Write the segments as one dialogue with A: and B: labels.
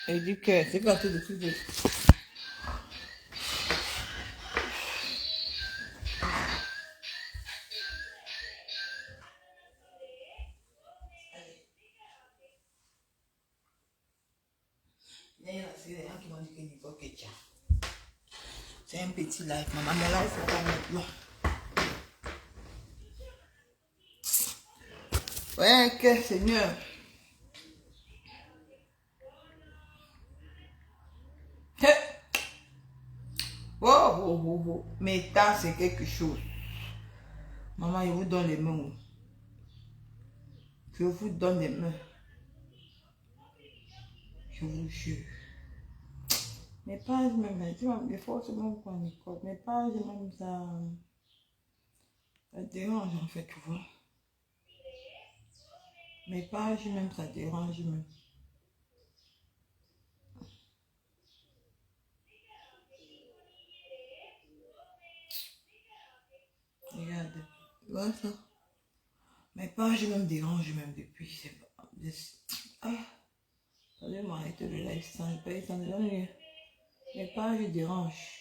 A: Elle dit que c'est gâteau de tout. C'est un petit live, maman. Mon live, c'est pas long. Ouais, que Seigneur. Oh, oh, oh, oh. Mais ça, c'est quelque chose. Maman, je vous donne les mains. Je vous donne les mains. Je vous jure. Mes pages, même, tu vois, des fois, c'est même pas Nicole. Mes pages, même, ça dérange, en fait, tu vois. Mes pages, même, ça dérange, même. Regarde. Tu vois ça? Mes pages, même, dérangent, même, depuis. C'est pas... Ah, ça doit m'arrêter le live sans le payer, sans le donner. Mes pages dérangent.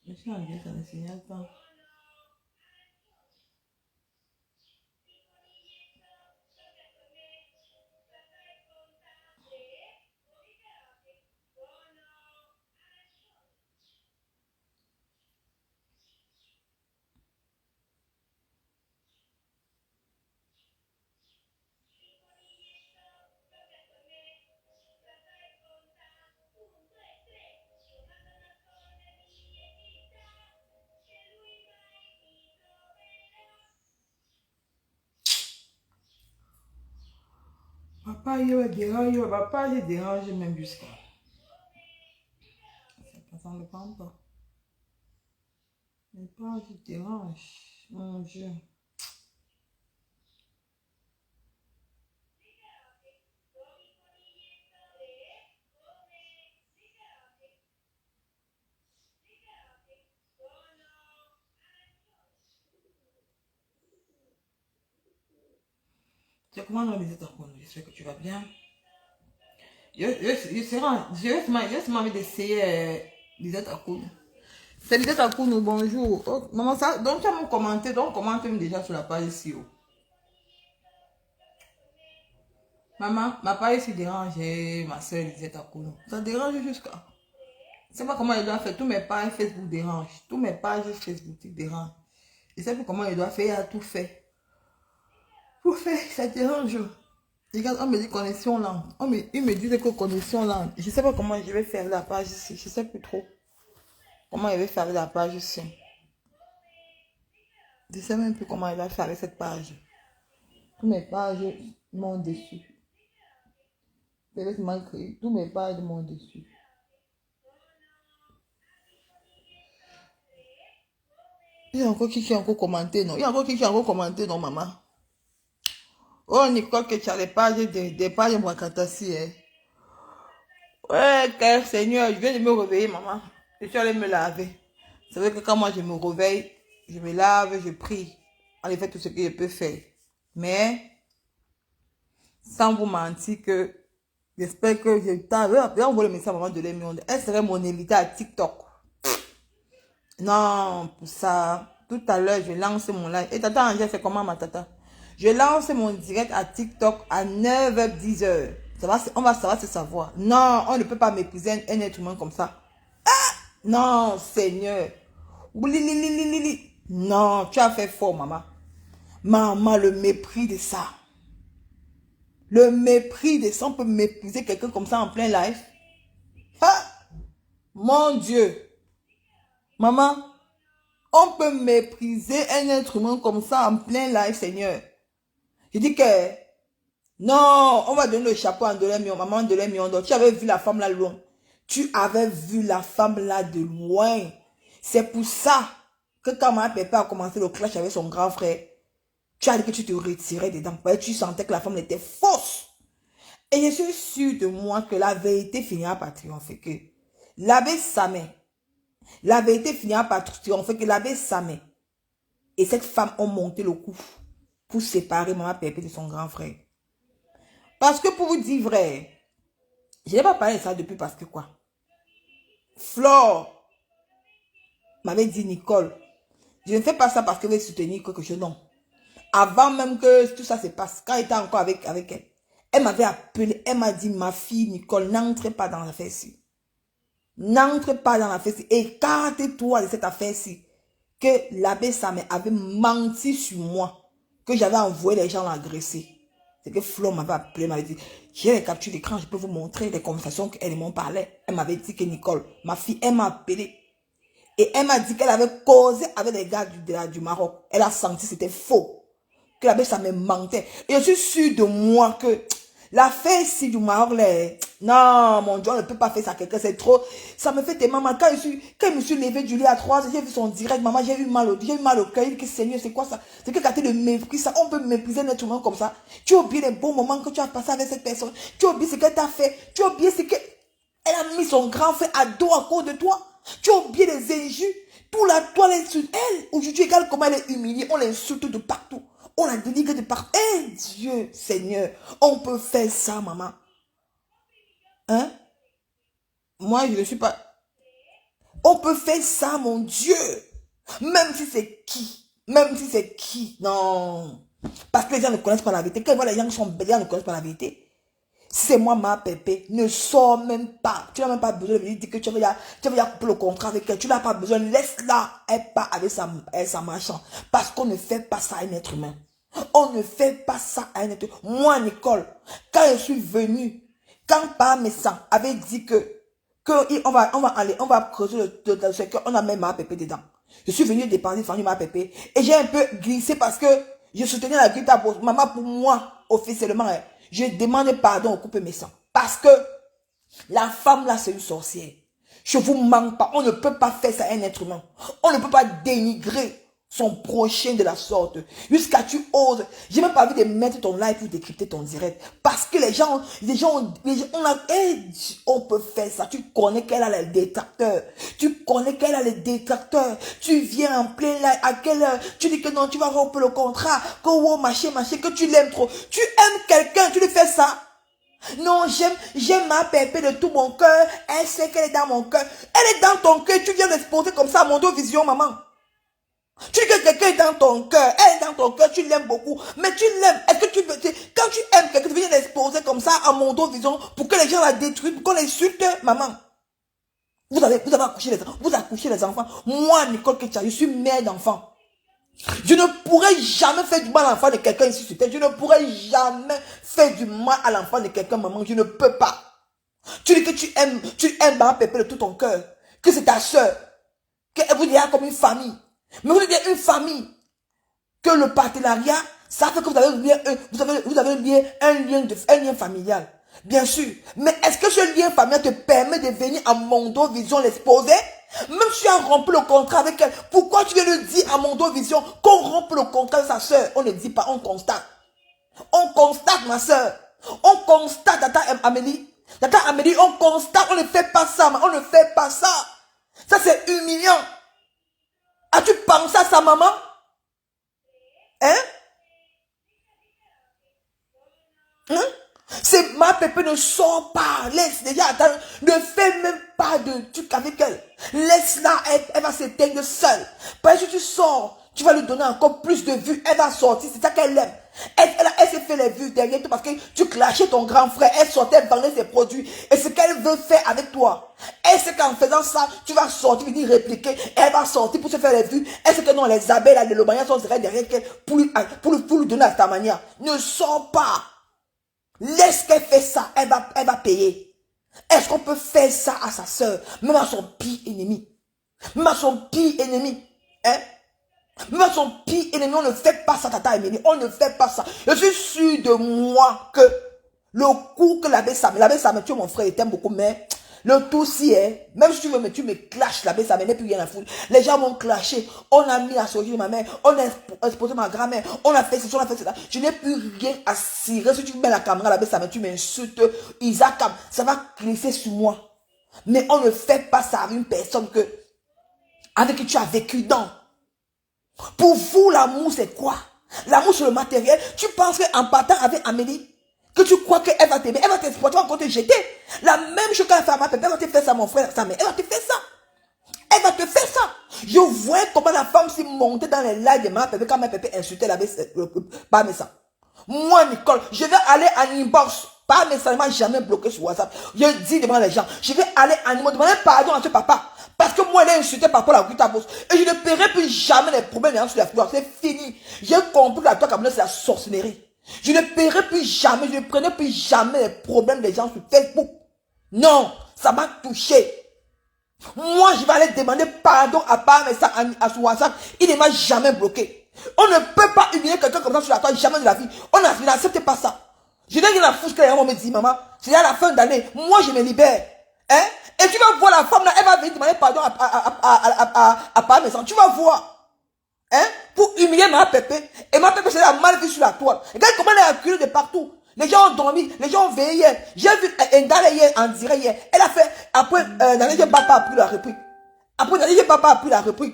A: Mais si on dit ça ne signale pas. Papa, il me dérange, papa, il dérange même jusqu'à. Ça ne dépend pas. Mais pas, il dérange. Mon Dieu. Tu comment on visite ton compte? J'espère que tu vas bien. J'ai seulement envie d'essayer Lisette Akoun. C'est Lisette Akoun, bonjour. Oh, maman, ça, donc tu as mon commenté, donc commente-moi déjà sur la page ici. Oh. Maman, ma page ici dérange ma soeur Lisette Akoun. Ça dérange jusqu'à. Je sais pas comment elle doit faire. Tous mes pages Facebook dérangent. Tous mes pages Facebook dérangent. Je sais pas comment elle doit faire. Elle a tout fait. Tout fait, ça dérange. Regarde, on me dit connexion lente. Il me dit que connexion lente. Je sais pas comment je vais faire la page ici. Je sais plus trop. Comment je vais faire la page ici. Je sais même plus comment elle va faire cette page. Tous mes pages m'ont déçu. Laisse-moi écrire. Tous mes pages m'ont déçu. Il y a encore qui a encore commenté, non? Il y a encore qui a encore commenté, non, maman? Oh, Nicole, que tu as les pages des pages de Mwakatassi, hein? Ouais, que Seigneur, je viens de me réveiller, maman. Je suis allée me laver. C'est vrai que quand moi je me réveille, je me lave, je prie. En effet, tout ce que je peux faire. Mais, sans vous mentir que j'espère que j'ai le temps. J'ai envoyé le message à maman de l'émission. Elle serait mon invitée à TikTok. Non, pour ça. Tout à l'heure, je lance mon live. Et tata Angèle, c'est comment ma tata? Je lance mon direct à TikTok à 9h, 10h. On va savoir se savoir. Non, on ne peut pas mépriser un être humain comme ça. Non, Seigneur. Non, tu as fait fort, maman. Maman, le mépris de ça. Le mépris de ça. On peut mépriser quelqu'un comme ça en plein live. Ah, mon Dieu. Maman, on peut mépriser un être humain comme ça en plein live, Seigneur. Je dis que non, on va donner le chapeau à Ndolémion, maman Ndolémion. Donc, tu avais vu la femme là loin. Tu avais vu la femme là de loin. C'est pour ça que quand ma pépé a commencé le clash avec son grand frère, tu as dit que tu te retirais dedans. Parce que tu sentais que la femme était fausse. Et je suis sûre de moi que la vérité finira par triompher. Que l'abbé Samé, la vérité finira par triompher. Que l'abbé Samé et cette femme ont monté le coup pour séparer maman Pépé de son grand frère. Parce que pour vous dire vrai, je n'ai pas parlé de ça depuis parce que quoi? Flore m'avait dit, Nicole, je ne fais pas ça parce que je veux soutenir quelque chose, non. Avant même que tout ça se passe, quand elle était encore avec elle, elle m'avait appelé, elle m'a dit, ma fille Nicole, n'entre pas dans l'affaire-ci. N'entre pas dans l'affaire-ci. Écarte-toi de cette affaire-ci. Que l'abbé Samé avait menti sur moi. Que j'avais envoyé les gens l'agresser. C'est que Flo m'avait appelé, m'avait dit, j'ai les captures d'écran, je peux vous montrer les conversations qu'elle m'ont parlé. Elle m'avait dit que Nicole, ma fille, elle m'a appelé. Et elle m'a dit qu'elle avait causé avec les gars du Maroc. Elle a senti que c'était faux. Que l'abbé Samé mentait. Et je suis sûre de moi que l'affaire ici du Maroc, là, non, mon Dieu, on ne peut pas faire ça à quelqu'un, c'est trop. Ça me fait tellement mal. Quand je me suis levée du lit à 3 heures, j'ai vu son direct, maman, j'ai eu mal au cœur. Il dit, Seigneur, c'est quoi ça? C'est que quand tu le mépris, ça, on peut mépriser un être humain comme ça. Tu oublies les bons moments que tu as passé avec cette personne. Tu oublies ce qu'elle t'a fait. Tu oublies ce qu'elle a mis son grand frère à dos à cause de toi. Tu as oublié les injures. Tout la toile l'insulte. Elle, aujourd'hui, regarde comment elle est humiliée. On l'insulte de partout. On la dénigre de partout. Eh, Dieu, Seigneur, on peut faire ça, maman. Hein? Moi, je ne suis pas... On peut faire ça, mon Dieu. Même si c'est qui. Même si c'est qui. Non. Parce que les gens ne connaissent pas la vérité. Quand ils voient les gens qui sont belles, les gens ne connaissent pas la vérité. Si c'est moi, ma pépé, ne sors même pas. Tu n'as même pas besoin de lui dire que tu vas couper le contrat avec elle. Tu n'as pas besoin. Laisse-la. Elle part avec sa marchand. Parce qu'on ne fait pas ça à un être humain. On ne fait pas ça à un être humain. Moi, Nicole, quand je suis venue, quand par mes sangs avait dit que on va creuser le secteur, on a même ma pépé dedans. Je suis venue dépenser ma pépé et j'ai un peu glissé parce que je soutenais la guitare. Maman, pour moi, officiellement, je demande pardon au couple mes sangs. Parce que la femme là, c'est une sorcière. Je vous manque pas. On ne peut pas faire ça à un être humain. On ne peut pas dénigrer son prochain de la sorte. Jusqu'à tu oses. J'ai même pas envie de mettre ton live pour décrypter ton direct. Parce que les gens, on peut faire ça. Tu connais qu'elle a les détracteurs. Tu connais qu'elle a les détracteurs. Tu viens en plein live. À quelle heure? Tu dis que non, tu vas rompre le contrat. Que wow, machin, que tu l'aimes trop. Tu aimes quelqu'un, tu lui fais ça. Non, j'aime ma pépé de tout mon cœur. Elle sait qu'elle est dans mon cœur. Elle est dans ton cœur. Tu viens d'exposer comme ça à Mondo Vision, maman. Tu dis que quelqu'un est dans ton cœur. Elle est dans ton cœur. Tu l'aimes beaucoup. Mais tu l'aimes. Est-ce que tu veux... Quand tu aimes quelqu'un, tu viens d'exposer comme ça à Mondo Vision pour que les gens la détruisent, pour qu'on l'insulte, maman. Vous avez accouché les enfants. Vous accouchez les enfants. Moi, Nicole Ketcha, je suis mère d'enfants. Je ne pourrais jamais faire du mal à l'enfant de quelqu'un ici sur terre. Je ne pourrais jamais faire du mal à l'enfant de quelqu'un, maman. Je ne peux pas. Tu dis que tu aimes ma pépé de tout ton cœur. Que c'est ta soeur. Qu'elle vous dira comme une famille. Mais vous dites une famille. Que le partenariat, ça fait que vous avez lié un lien familial. Bien sûr. Mais est-ce que ce lien familial te permet de venir à Mondo Vision l'exposer? Même si tu as rompu le contrat avec elle, pourquoi tu viens de dire à Mondo Vision qu'on rompe le contrat de sa soeur? On ne dit pas, on constate. On constate, ma soeur. On constate, Tata Amélie. Tata Amélie, on constate, on ne fait pas ça, on ne fait pas ça. Ça, c'est humiliant. As-tu pensé à sa maman? Hein? Hein? C'est ma pépé, ne sort pas. Laisse déjà, attends, ne fais même pas de truc avec elle. Laisse-la, elle va s'éteindre seule. Parce que tu sors, tu vas lui donner encore plus de vues. Elle va sortir, c'est ça qu'elle aime. Elle s'est fait les vues derrière toi parce que tu clashais ton grand frère. Elle sortait, elle vendait ses produits. Et ce qu'elle veut faire avec toi. Elle sait qu'en faisant ça, tu vas sortir, venir répliquer. Elle va sortir pour se faire les vues. Elle sait que non, les abeilles, les lomaniens sont derrière elle pour lui donner à ta manière. Ne sors pas. Laisse qu'elle fait ça, elle va payer. Est-ce qu'on peut faire ça à sa soeur, même à son pire ennemi? Même à son pire ennemi. Hein? Même à son pire ennemi, on ne fait pas ça, Tata Emilie. On ne fait pas ça. Je suis sûr de moi que le coup que l'abbé Samé, tu es mon frère, il t'aime beaucoup, mais le tout si est, même si tu me clashes, l'abbé Samé n'est plus rien à foutre. Les gens m'ont clashé. On a mis à sortir ma mère, on a exposé ma grand-mère, on a fait ceci, on a fait cela. Je n'ai plus rien à cirer. Si tu mets la caméra, l'abbé Samé, tu m'insultes, Isaac, ça va glisser sur moi. Mais on ne fait pas ça avec une personne avec qui tu as vécu dans. Pour vous, l'amour, c'est quoi? L'amour, c'est le matériel. Tu penses qu'en partant avec Amélie, Que tu crois qu'elle va t'aimer, elle va t'exploiter, elle va encore te jeter. La même chose qu'elle a fait à ma pépé, elle va te faire ça, mon frère, sa mère, elle va te faire ça. Elle va te faire ça. Je vois comment la femme s'est montée dans les lives de ma pépé quand ma pépé insultait la pas mais ça. Moi, Nicole, je vais aller en inbox. Pas mais ça ne m'a jamais bloqué sur WhatsApp. Je dis devant les gens, je vais aller en inbox, demander pardon à ce papa. Parce que moi, elle a insulté papa la rue Tabos. Et je ne paierai plus jamais les problèmes sur la fleur. C'est fini. J'ai compris que la toi comme c'est la sorcellerie. Je ne paierai plus jamais, je ne prenais plus jamais les problèmes des gens sur Facebook. Non, ça m'a touché. Moi, je vais aller demander pardon à part mais ça à son WhatsApp. Il ne m'a jamais bloqué. On ne peut pas humilier quelqu'un comme ça sur la toile, jamais de la vie. On n'accepte pas ça. Je n'ai rien à foutre quand on me dit, maman, c'est à la fin d'année. Moi, je me libère. Hein? Et tu vas voir la femme là, elle va venir demander pardon à part mes Tu vas voir. Hein? Pour humilier ma pépé. Et ma pépé, c'est la mal vue sur la toile. Regarde comment elle est acculée de partout. Les gens ont dormi, les gens ont veillé hier. J'ai vu Ndale hier, en direct hier. Elle a fait, après, Ndale Papa a pris la reprise. Après, Ndale Papa a pris la reprise.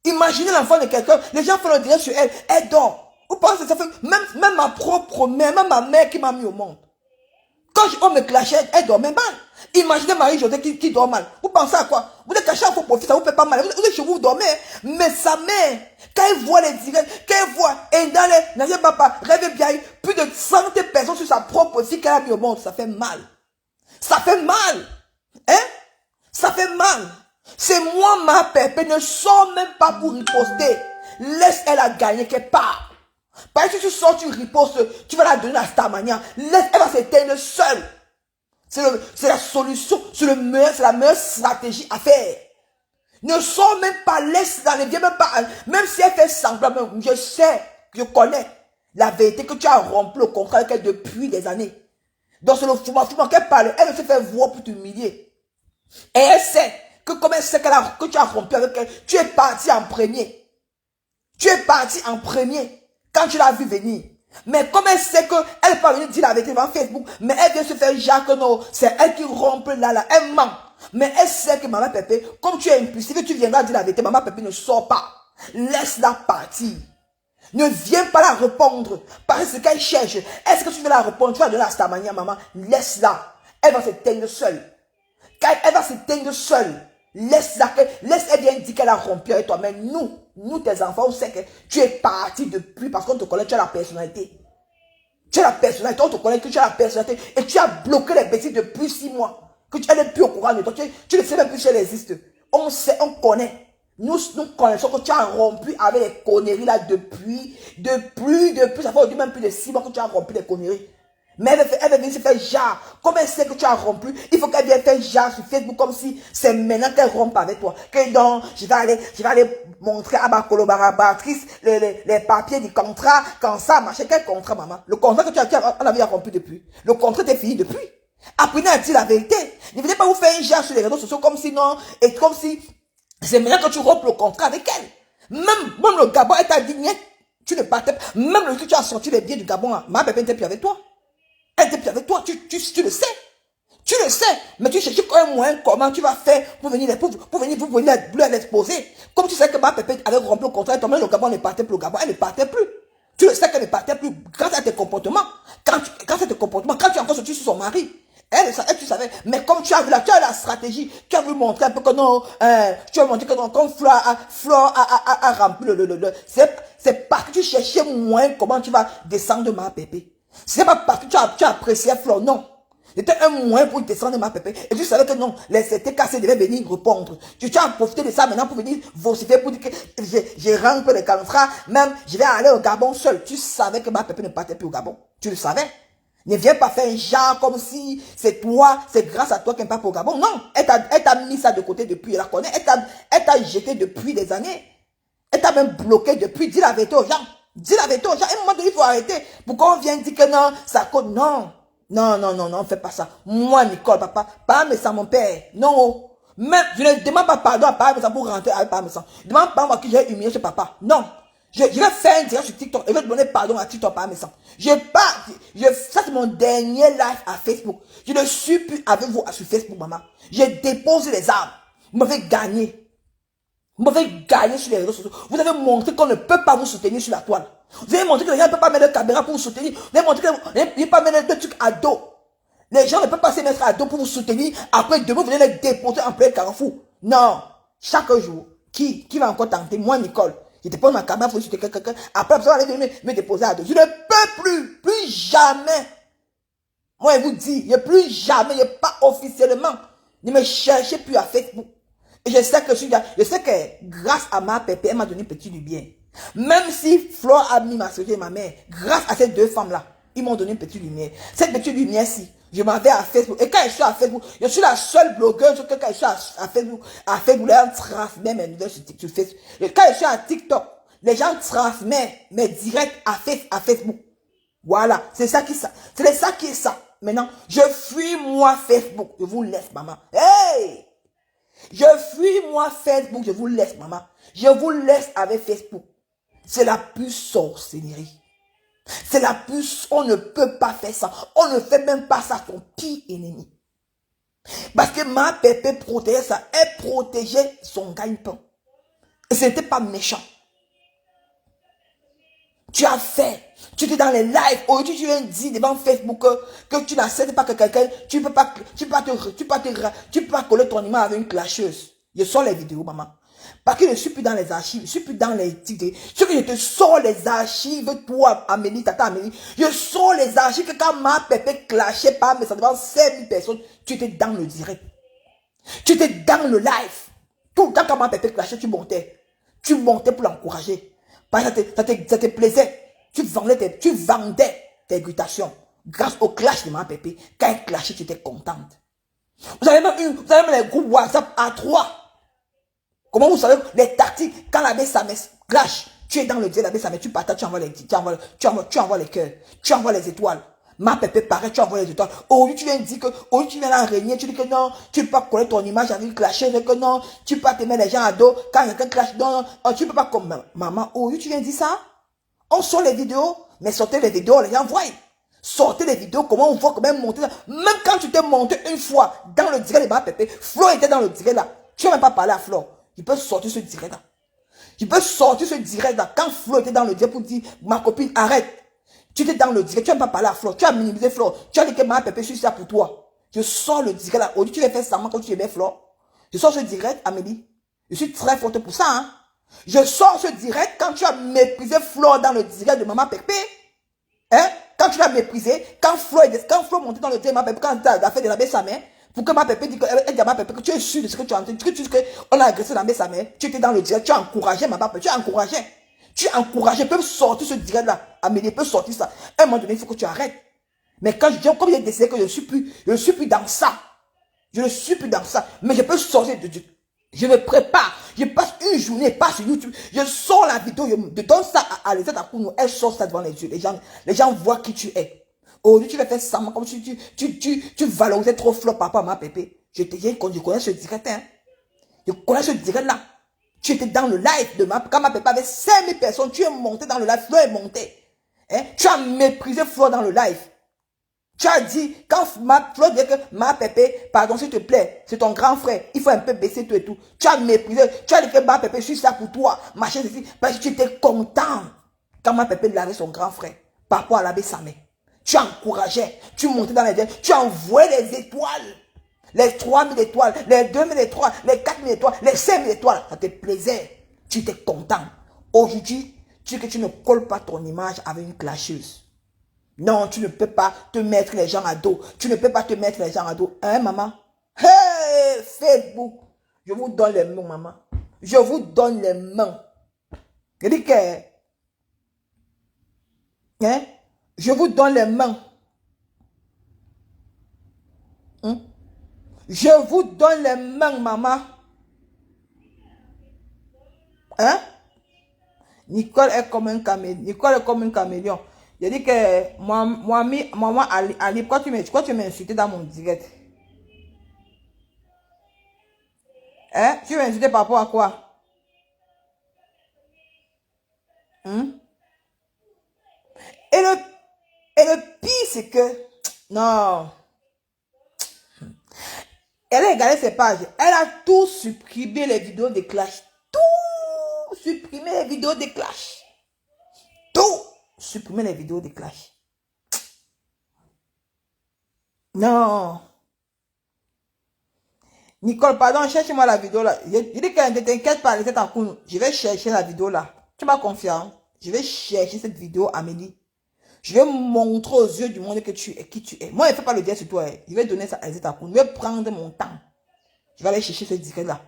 A: Imaginez l'enfant de quelqu'un, les gens font le direct sur elle, elle dort. Vous pensez que ça fait, même ma propre mère, même ma mère qui m'a mis au monde. Quand on me clashait, elle dormait mal. Imaginez Marie-Josée qui dort mal. Vous pensez à quoi? Vous êtes caché à vos profits, ça vous fait pas mal. Vous êtes chez vous, vous dormez. Mais sa mère, quand elle voit les directs, quand elle voit, et dans les papa, rêve bien, plus de 100 personnes sur sa propre fille qu'elle a mis au monde, ça fait mal. Ça fait mal. Hein? Ça fait mal. C'est moi, ma pépé, ne sors même pas pour riposter. Laisse-elle a gagner quelque part. Parce que si tu sors, tu ripostes, tu vas la donner à Starmania. Laisse, elle va s'éteindre seule. C'est la solution, c'est la meilleure stratégie à faire. Ne sors même pas, laisse dans les vieux, même si elle fait semblant, je sais, je connais la vérité que tu as rempli le contrat avec elle depuis des années. Donc c'est le fumant qu'elle parle, elle se fait voir pour t'humilier. Et elle sait que comme elle sait que tu as rompu avec elle, tu es parti en premier. Tu es parti en premier. Quand tu l'as vu venir. Mais comme elle sait qu'elle n'est pas venue dire la vérité devant Facebook, mais elle vient se faire Jacques, non, c'est elle qui rompt là, elle ment. Mais elle sait que maman Pépé, comme tu es impulsif, tu viendras dire la vérité, maman Pépé ne sort pas. Laisse-la partir. Ne viens pas la répondre. Parce qu'elle cherche. Est-ce que tu veux la répondre? Tu vas donner à ta manière, maman. Laisse-la. Elle va s'éteindre seule. Quand elle va s'éteindre seule. Laisse-la. Laisse-elle bien dire qu'elle a rompu avec toi. Mais nous tes enfants, on sait que tu es parti depuis parce qu'on te connaît, tu as la personnalité. Tu as la personnalité, on te connaît que tu as la personnalité. Et tu as bloqué les bêtises depuis 6 mois. Que tu n'es plus au courant de toi. Tu ne sais même plus si elle existe. On sait, on connaît. Nous connaissons que tu as rompu avec les conneries là depuis, ça fait même plus de 6 mois que tu as rompu les conneries. Mais elle veut venir se faire genre. Comme elle sait que tu as rompu, il faut qu'elle vienne faire genre sur Facebook comme si c'est maintenant qu'elle rompe avec toi. Que donc, je vais aller montrer à ma collaboratrice les papiers du contrat, quand ça marche. Quel contrat, maman? Le contrat que on avait rompu depuis. Le contrat était fini depuis. Apprenez à dire la vérité. Ne venez pas vous faire un genre sur les réseaux sociaux comme si non, et comme si c'est maintenant que tu rompes le contrat avec elle. Même le Gabon, elle t'a dit, tu ne partais pas. Même le que tu as sorti les billets du Gabon, ma bébé n'était plus avec toi. Elle n'était plus avec toi, tu le sais. Tu le sais. Mais tu cherches un moyen, comment tu vas faire pour venir l'exposer. Comme tu sais que ma bébé avait rompu le contrat, toi même le Gabon ne partait plus, le Gabon, elle ne partait plus. Tu le sais qu'elle ne partait plus grâce à tes comportements. Quand tu as encore sorti sur son mari. Elle, tu savais, mais comme tu as vu là, tu as la stratégie, tu as voulu montrer un peu que non, tu as montré que non, comme Flore a rempli c'est parce que tu cherchais moins comment tu vas descendre ma pépé. C'est pas parce que tu as apprécié Flore, non. C'était un moyen pour descendre ma pépé. Et tu savais que non, les CTKC devaient venir répondre. Tu as profité de ça maintenant pour venir vociférer pour dire que j'ai rempli les contrats, même je vais aller au Gabon seul. Tu savais que ma pépé ne partait plus au Gabon. Tu le savais. Ne viens pas faire un genre comme si c'est toi, c'est grâce à toi qu'elle part au Gabon. Non, elle t'a mis ça de côté depuis, elle la connaît. Elle t'a jeté depuis des années. Elle t'a même bloqué depuis. Dis la vérité aux gens. Dis la vérité aux gens. À un moment donné, il faut arrêter. Pourquoi on vient dire que non, ça compte? Non. Non, fais pas ça. Moi, Nicole, papa, pas mais ça mon père. Non. Même, je ne demande pas pardon à papa pour rentrer avec papa. Je ne demande pas moi qui j'ai humilié chez papa. Non. Je vais faire un direct sur TikTok et je vais demander pardon à TikTok par mes sangs. Ça c'est mon dernier live à Facebook. Je ne suis plus avec vous sur Facebook, maman. J'ai déposé les armes. Vous m'avez gagné. Vous m'avez gagné sur les réseaux sociaux. Vous avez montré qu'on ne peut pas vous soutenir sur la toile. Vous avez montré que les gens ne peuvent pas mettre la caméra pour vous soutenir. Vous avez montré que les gens ne peuvent pas mettre des trucs à dos. Les gens ne peuvent pas se mettre à dos pour vous soutenir. Après, demain, vous allez les déposer en plein carrefour. Non. Chaque jour, qui va encore tenter? Moi, Nicole. Je dépose ma caméra pour soutenir quelqu'un. Après, ça va aller me déposer à dos. Je ne peux plus jamais. Moi, je vous dis, plus jamais, pas officiellement. Ne me cherchez plus à Facebook. Et je sais que grâce à ma pépé, elle m'a donné petit du bien. Même si Flore a mis ma soeur et ma mère, grâce à ces deux femmes-là, ils m'ont donné une petite lumière. Cette petite lumière-ci, je m'en vais à Facebook. Et quand je suis à Facebook, je suis la seule blogueuse que quand je suis à Facebook, les gens transmettent mes nouvelles sur Facebook. Et quand je suis à TikTok, les gens transmettent mes directs à Facebook. Voilà, c'est ça qui est ça. Maintenant, je fuis moi Facebook. Je vous laisse, maman. Hey! Je fuis moi Facebook. Je vous laisse, maman. Je vous laisse avec Facebook. C'est la plus sorcellerie. C'est la plus... On ne peut pas faire ça. On ne fait même pas ça à son pire ennemi. Parce que ma pépé protégeait ça. Elle protégeait son gagne-pain. Et ce n'était pas méchant. Tu as fait. Tu étais dans les lives. Aujourd'hui, tu viens dire devant Facebook que tu n'acceptes pas que quelqu'un, tu peux pas coller ton image avec une clasheuse. Je sors les vidéos, maman. Parce que je suis plus dans les archives, je suis plus dans les idées. Ce que je te sors les archives, toi, Amélie, tata Amélie. Je sors les archives que quand ma pépé clashait pas, mais ça devant 5000 personnes, tu étais dans le direct. Tu étais dans le live. Tout le temps quand ma pépé clashait, tu montais. Tu montais pour l'encourager. Parce que ça te plaisait. Tu vendais tes gutations. Grâce au clash de ma pépé. Quand elle clashait, tu étais contente. Vous avez même les groupes WhatsApp à 3. Comment vous savez les tactiques? Quand la Bessamé clash, tu es dans le direct, la Bessamé, tu partages, tu envoies les cœurs, tu envoies les étoiles. Ma pépé pareil, tu envoies les étoiles. Aujourd'hui, tu viens dire que, aujourd'hui, tu viens là régner, tu dis que non, tu ne peux pas coller ton image avec clasher, que non, tu peux pas te mettre les gens à dos, quand quelqu'un clash, non, tu ne peux pas comme maman. Aujourd'hui, tu viens dire ça? On sort les vidéos, mais sortez les vidéos, les gens voient. Sortez les vidéos, comment on voit, comment monter. Même quand tu t'es monté une fois dans le direct de ma pépé, Flo était dans le direct là. Tu n'as même pas parlé à Flo. Il peut sortir ce direct là. Il peut sortir ce direct là. Quand Flo était dans le direct pour dire, ma copine, arrête. Tu étais dans le direct, tu n'as pas parlé à Flo. Tu as minimisé Flo. Tu as dit que ma pépé, je suis ça pour toi. Je sors le direct là. Aujourd'hui, tu vas faire ça quand tu aimais Flo. Je sors ce direct, Amélie. Je suis très forte pour ça, hein. Je sors ce direct quand tu as méprisé Flo dans le direct de maman pépé. Hein? Quand tu l'as méprisé, quand Flo montait dans le direct de maman pépé, quand tu as fait de la baisse sa main, pour que ma pépé dit que ma pépé, que tu es sûr de ce que tu as entendu, que tu dis qu'on a agressé la baisse sa main, tu étais dans le direct, tu as encouragé ma papa, tu as encouragé. Tu as encouragé, peuvent sortir ce direct là. Amélie peut sortir ça. À un moment donné, il faut que tu arrêtes. Mais quand comme j'ai décidé que je ne suis plus dans ça. Je ne suis plus dans ça. Mais je peux sortir de Dieu. Je me prépare. Je passe une journée, pas sur YouTube. Je sors la vidéo, je donne ça à Lisette Akounou. Elle sort ça devant les yeux. Les gens voient qui tu es. Aujourd'hui, tu vas faire ça, comme si tu valorisais trop Flo par rapport à ma pépé. Je connais ce direct, hein. Je connais ce direct là. Tu étais dans le live de quand ma pépé avait 5000 personnes, tu es monté dans le live, Flo est monté. Hein? Tu as méprisé Flo dans le live. Tu as dit, quand Flo dit que ma pépé, pardon s'il te plaît, c'est ton grand frère, il faut un peu baisser tout et tout. Tu as méprisé, tu as dit que ma pépé, je suis ça pour toi, machin, ceci, parce que tu étais content quand ma pépé lavait son grand frère, par rapport à l'abbé Samé. Tu encourageais, tu montais dans les airs, tu envoyais les étoiles. Les 3000 étoiles, les 2000 étoiles, les 4000 étoiles, les 5000 étoiles, ça te plaisait. Tu étais content. Aujourd'hui, tu dis que tu ne colles pas ton image avec une clasheuse. Non, tu ne peux pas te mettre les gens à dos. Tu ne peux pas te mettre les gens à dos. Hein, maman? Hey, Facebook. Je vous donne les mains, maman. Je vous donne les mains. Je dis que... Hein? Je vous donne les mains. Hein? Je vous donne les mains, maman. Hein? Nicole est comme un caméléon. Nicole est comme un caméléon. Je dis que maman Ali, pourquoi tu m'as insulté dans mon direct? Hein? Tu m'as insulté par rapport à quoi? Hein? Et le pire, c'est que... Non. Elle a regardé ses pages. Elle a tout supprimé les vidéos de clash. Tout supprimé les vidéos de clash. Tout. supprimer les vidéos de clash. Non. Nicole, pardon, cherche-moi la vidéo là. Je dis que ne t'inquiète pas, reste en cours. Je vais chercher la vidéo là. Tu m'as confiance. Je vais chercher cette vidéo, Amélie. Je vais montrer aux yeux du monde que tu es, qui tu es. Moi, je ne fais pas le dire sur toi. Je vais donner ça à Rosetta Koun. Je vais prendre mon temps. Je vais aller chercher ce direct là.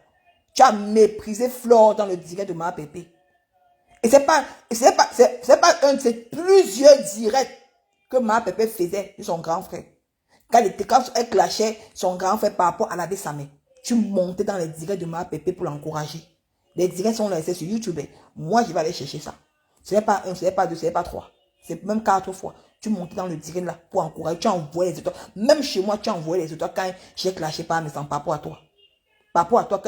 A: Tu as méprisé Flore dans le direct de ma pépé. Et c'est pas un, c'est plusieurs directs que ma pépé faisait de son grand frère. Quand elle clashait son grand frère par rapport à la Samé. Tu montais dans les directs de ma pépé pour l'encourager. Les directs sont laissés sur YouTube. Moi, je vais aller chercher ça. Ce n'est pas un, ce n'est pas deux, ce n'est pas trois. C'est même 4 fois. Tu montais dans le direct là pour encourager. Tu as envoyé les étoiles. Même chez moi, tu as envoyé les étoiles quand j'ai clashé par mes enfants par rapport à toi. Par rapport à toi,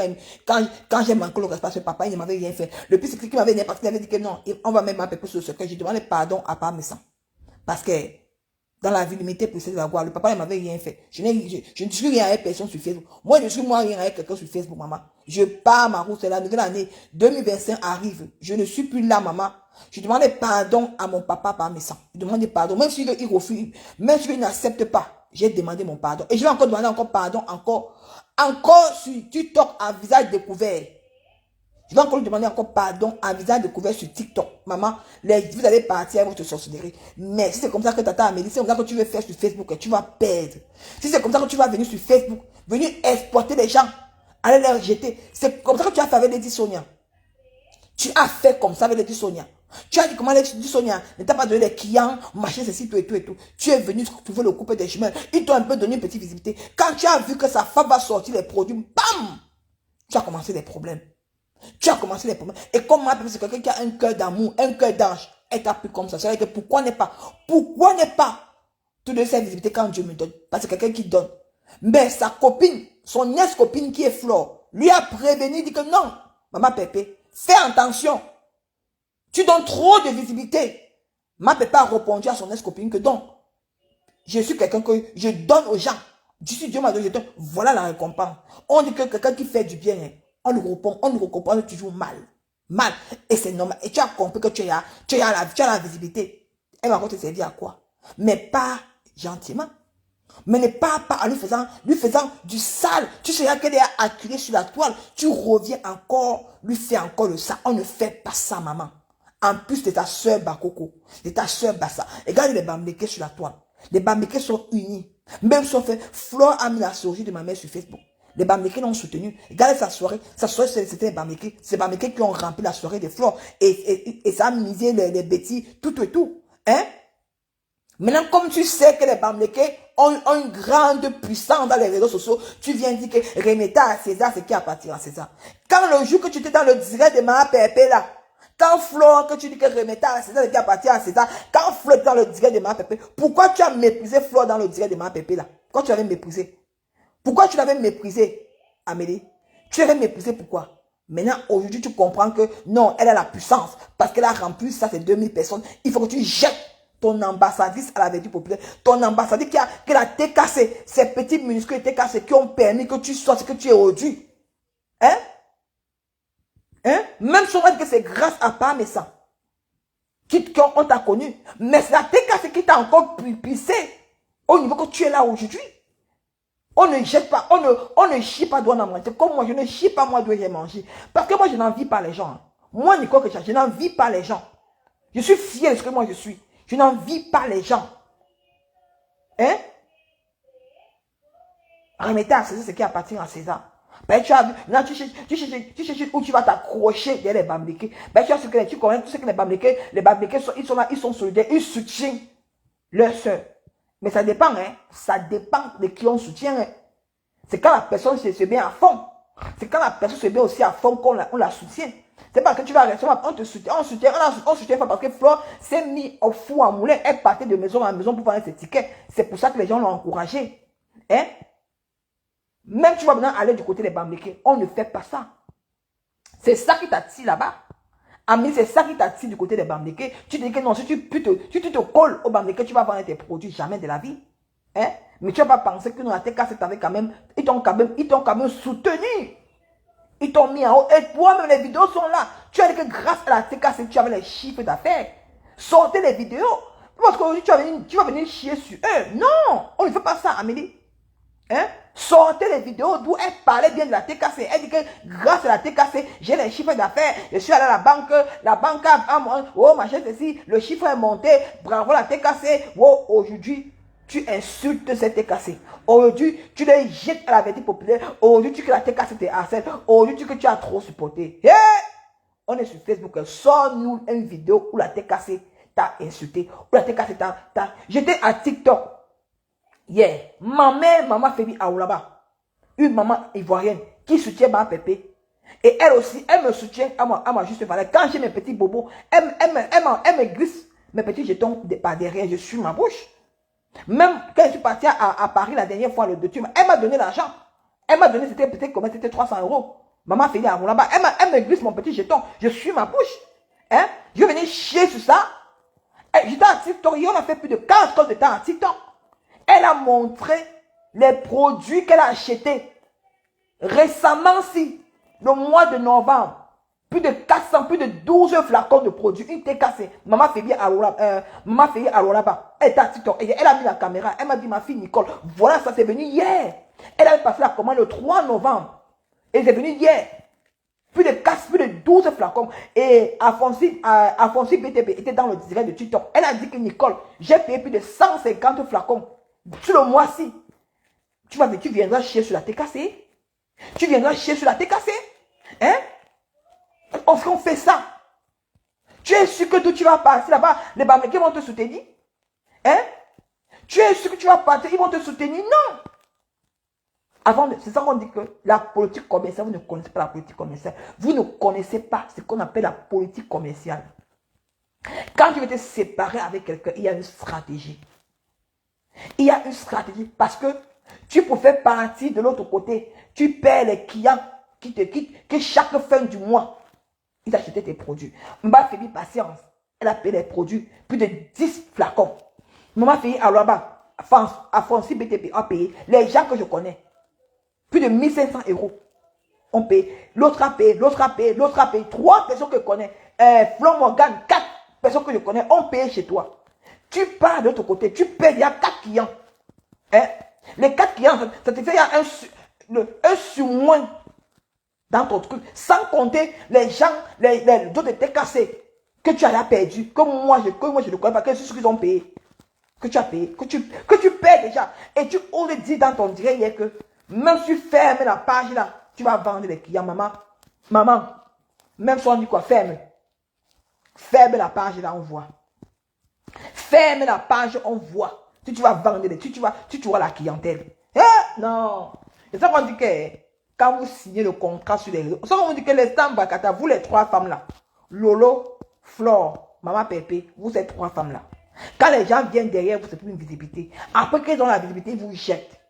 A: quand j'ai manqué le respect, ce papa, il ne m'avait rien fait. Le plus, c'est qu'il m'avait dit, parce qu'il avait dit que non, on va mettre ma pépé sur le secret. J'ai demandé pardon à Parmesan. Parce que dans la vie limitée pour essayer de la voir, le papa ne m'avait rien fait. Je ne suis rien avec personne sur Facebook. Moi, je suis moi rien avec quelqu'un sur Facebook, maman. Je pars ma route, c'est la nouvelle année 2025 arrive. Je ne suis plus là, maman. Je demandais pardon à mon papa Parmesan. Je demandais pardon, même s'il refuse, même s'il n'accepte pas. J'ai demandé mon pardon. Et je vais encore demander encore pardon, encore sur TikTok à visage découvert. Je vais encore lui demander encore pardon à visage découvert sur TikTok. Maman, vous allez partir avec votre sorcellerie. Mais si c'est comme ça que Tata Amélie, c'est comme ça que tu veux faire sur Facebook, tu vas perdre. Si c'est comme ça que tu vas venir sur Facebook, venir exploiter les gens, aller les rejeter. C'est comme ça que tu as fait avec Lady Sonia. Tu as fait comme ça avec Lady Sonia. Tu as dit comment Lady Sonia ne t'a pas donné les clients, machin, ceci, tout et tout et tout. Tu es venu trouver le couple des chemins. Ils t'ont un peu donné une petite visibilité. Quand tu as vu que sa femme va sortir les produits, bam! Tu as commencé les problèmes. Tu as commencé les problèmes. Et comme moi, c'est quelqu'un qui a un cœur d'amour, un cœur d'ange. Elle t'a pris comme ça. C'est vrai que pourquoi ne pas te donner cette visibilité quand Dieu me donne? Parce que c'est quelqu'un qui donne. Mais sa copine, son ex-copine qui est Flore, lui a prévenu, dit que non, maman Pépé, fais attention. Tu donnes trop de visibilité. Ma Pépé a répondu à son ex-copine que donc, je suis quelqu'un que je donne aux gens. D'ici Dieu m'a donné, je donne. Voilà la récompense. On dit que quelqu'un qui fait du bien, on le récompense toujours mal. Mal. Et c'est normal. Et tu as compris que tu as la visibilité. Elle va encore te servir à quoi? Mais pas gentiment. Mais ne pas en lui faisant du sale. Tu sais qu'elle est acculée sur la toile. Tu reviens encore, lui fais encore le sale. On ne fait pas ça, maman. En plus de ta soeur Bakoko, de ta soeur Bassa. Regarde les bambékés sur la toile. Les bambékés sont unis. Même si on fait, Flore a mis la chirurgie de ma mère sur Facebook. Les bambékés l'ont soutenu. Regardez sa soirée. Sa soirée, c'était les bambékés. C'est les bambékés qui ont rempli la soirée de Flore. Et ça a misé les bêtises, tout et tout. Hein? Maintenant, comme tu sais que les bambékés ont une grande puissance dans les réseaux sociaux, tu viens dire que remettez à César ce qui appartient à César. Quand le jour que tu étais dans le direct de ma pépé là, quand Flore, que tu dis que remettez à César ce qui appartient à César, quand Flore était dans le direct de ma pépé, pourquoi tu as méprisé Flore dans le direct de ma pépé là? Quand tu l'avais méprisé? Pourquoi tu l'avais méprisé, Amélie? Tu l'avais méprisé pourquoi? Maintenant, aujourd'hui, tu comprends que non, elle a la puissance. Parce qu'elle a rempli ça, c'est 2000 personnes. Il faut que tu jettes ton ambassadrice à la vertu populaire. Ton ambassadrice qui a cassé, ces petits minuscules cassés qui ont permis que tu sois ce que tu es aujourd'hui. Hein? Hein? Même si on va dire que c'est grâce à Parmesan qu'on t'a connu. Mais c'est la cassé qui t'a encore pulpissé au niveau que tu es là aujourd'hui. On ne jette pas, on ne chie pas d'où on a mangé. Comme moi, je ne chie pas moi d'où j'ai mangé. Parce que moi, je n'envie pas les gens. Moi, Nicole, je n'envie pas les gens. Je suis fier de ce que moi je suis. Je n'envie pas les gens. Hein? Remettez à César ce qui appartient à César. Ben, tu as vu, là, tu cherches où tu vas t'accrocher derrière les bambékés. Ben, tu connais, tu sais que les bambékés ils sont là, ils sont solidaires, ils soutiennent leur soeur. Mais ça dépend, hein. Ça dépend de qui on soutient. Hein. C'est quand la personne se met à fond. C'est quand la personne se met aussi à fond qu'on la soutient. C'est pas que tu vas rester, on soutient pas parce que Flore s'est mis au four à moulin. Elle partait de maison en maison pour prendre ses tickets. C'est pour ça que les gens l'ont encouragé. Hein? Même tu vas maintenant aller du côté des bambékés. On ne fait pas ça. C'est ça qui t'attire là-bas. Ami, c'est ça qui t'attire du côté des bambékés. Tu dis que non, si tu te colles au bambékés, tu vas vendre tes produits jamais de la vie. Hein? Mais tu vas pas penser que nous, la TKC t'avait quand même, ils t'ont quand même soutenu. Ils t'ont mis en haut. Et toi-même, les vidéos sont là. Tu as dit que grâce à la TKC, tu avais les chiffres d'affaires. Sortez les vidéos. Parce qu'aujourd'hui, tu vas venir chier sur eux. Non, on ne fait pas ça, Amélie. Hein? Sortez les vidéos d'où elle parlait bien de la TKC. Elle dit que grâce à la TKC, j'ai les chiffres d'affaires. Je suis allé à la banque oh machin ceci, le chiffre est monté, bravo la TKC. Oh, aujourd'hui, tu insultes cette TKC. Aujourd'hui, tu les jettes à la vérité populaire. Aujourd'hui, tu que la TKC te harcèle. Aujourd'hui, que tu as trop supporté. Hey! On est sur Facebook. Sors-nous une vidéo où la TKC t'a insulté. Où la TKC t'a... J'étais à TikTok. Yeah. Maman Fébi Aoulaba. Une maman ivoirienne qui soutient ma pépé. Et elle aussi, elle me soutient à ma juste valeur. Quand j'ai mes petits bobos, elle me glisse mes petits jetons par derrière. Je suis ma bouche. Même quand je suis partie à Paris la dernière fois, le 2 tunnel, elle m'a donné l'argent. Elle m'a donné, c'était peut-être combien, c'était 300 euros. Maman Fébi Aoulaba. Elle me glisse mon petit jeton. Je suis ma bouche. Hein? Je vais venir chier sur ça. J'étais à TikTok. On a fait plus de 15 ans de temps à TikTok. Elle a montré les produits qu'elle a achetés. Récemment, si, le mois de novembre, plus de 400, plus de 12 flacons de produits, une TKC. Maman Fébi Aroulaba. Elle est à TikTok. Elle a mis la caméra. Elle m'a dit, ma fille Nicole, voilà, ça c'est venu hier. Elle avait passé la commande le 3 novembre. Et c'est venu hier. Plus de 12 flacons. Et Afonsi BTB était dans le direct de TikTok. Elle a dit que Nicole, j'ai payé plus de 150 flacons. Sur le mois-ci. Tu viendras chier sur la TKC. Tu viendras chier sur la TKC. Hein? On fait ça. Tu es sûr que tu vas partir là-bas, les Bamèques vont te soutenir? Hein? Tu es sûr que tu vas partir, ils vont te soutenir? Non. C'est ça qu'on dit que la politique commerciale, vous ne connaissez pas la politique commerciale. Vous ne connaissez pas ce qu'on appelle la politique commerciale. Quand tu veux te séparer avec quelqu'un, il y a une stratégie. Il y a une stratégie parce que tu peux faire partie de l'autre côté. Tu paies les clients qui te quittent, que chaque fin du mois, ils achètent tes produits. Mba Fébi Patience, elle a payé les produits, plus de 10 flacons. Maman Fébi Alouaba, Afonsi BTP a payé. Les gens que je connais, plus de 1500 euros. On paye. L'autre a payé, l'autre a payé, l'autre a payé. 3 personnes que je connais. Flo Morgan, 4 personnes que je connais ont payé chez toi. Tu pars de l'autre côté, tu payes, il y a 4 clients. Hein? Les 4 clients, ça te fait il y a un surmoin dans ton truc. Sans compter les gens, les autres étaient cassés, que tu as perdu, que moi je ne connais pas, que c'est ce qu'ils ont payé. Que tu as payé, que tu payes déjà. Et tu oses dire dans ton direct hier que même si tu fermes la page là, tu vas vendre les clients, maman, même si on dit quoi, ferme la page là, on voit. Ferme la page, on voit. Tu vas vendre, tu vois la clientèle. Non. C'est ça qu'on dit que quand vous signez le contrat sur les réseaux, c'est ça qu'on dit que les Bakata, vous les 3 femmes là, Lolo, Flore, Maman Pépé, vous êtes 3 femmes là. Quand les gens viennent derrière vous, c'est pour une visibilité. Après qu'ils ont la visibilité, ils vous jettent.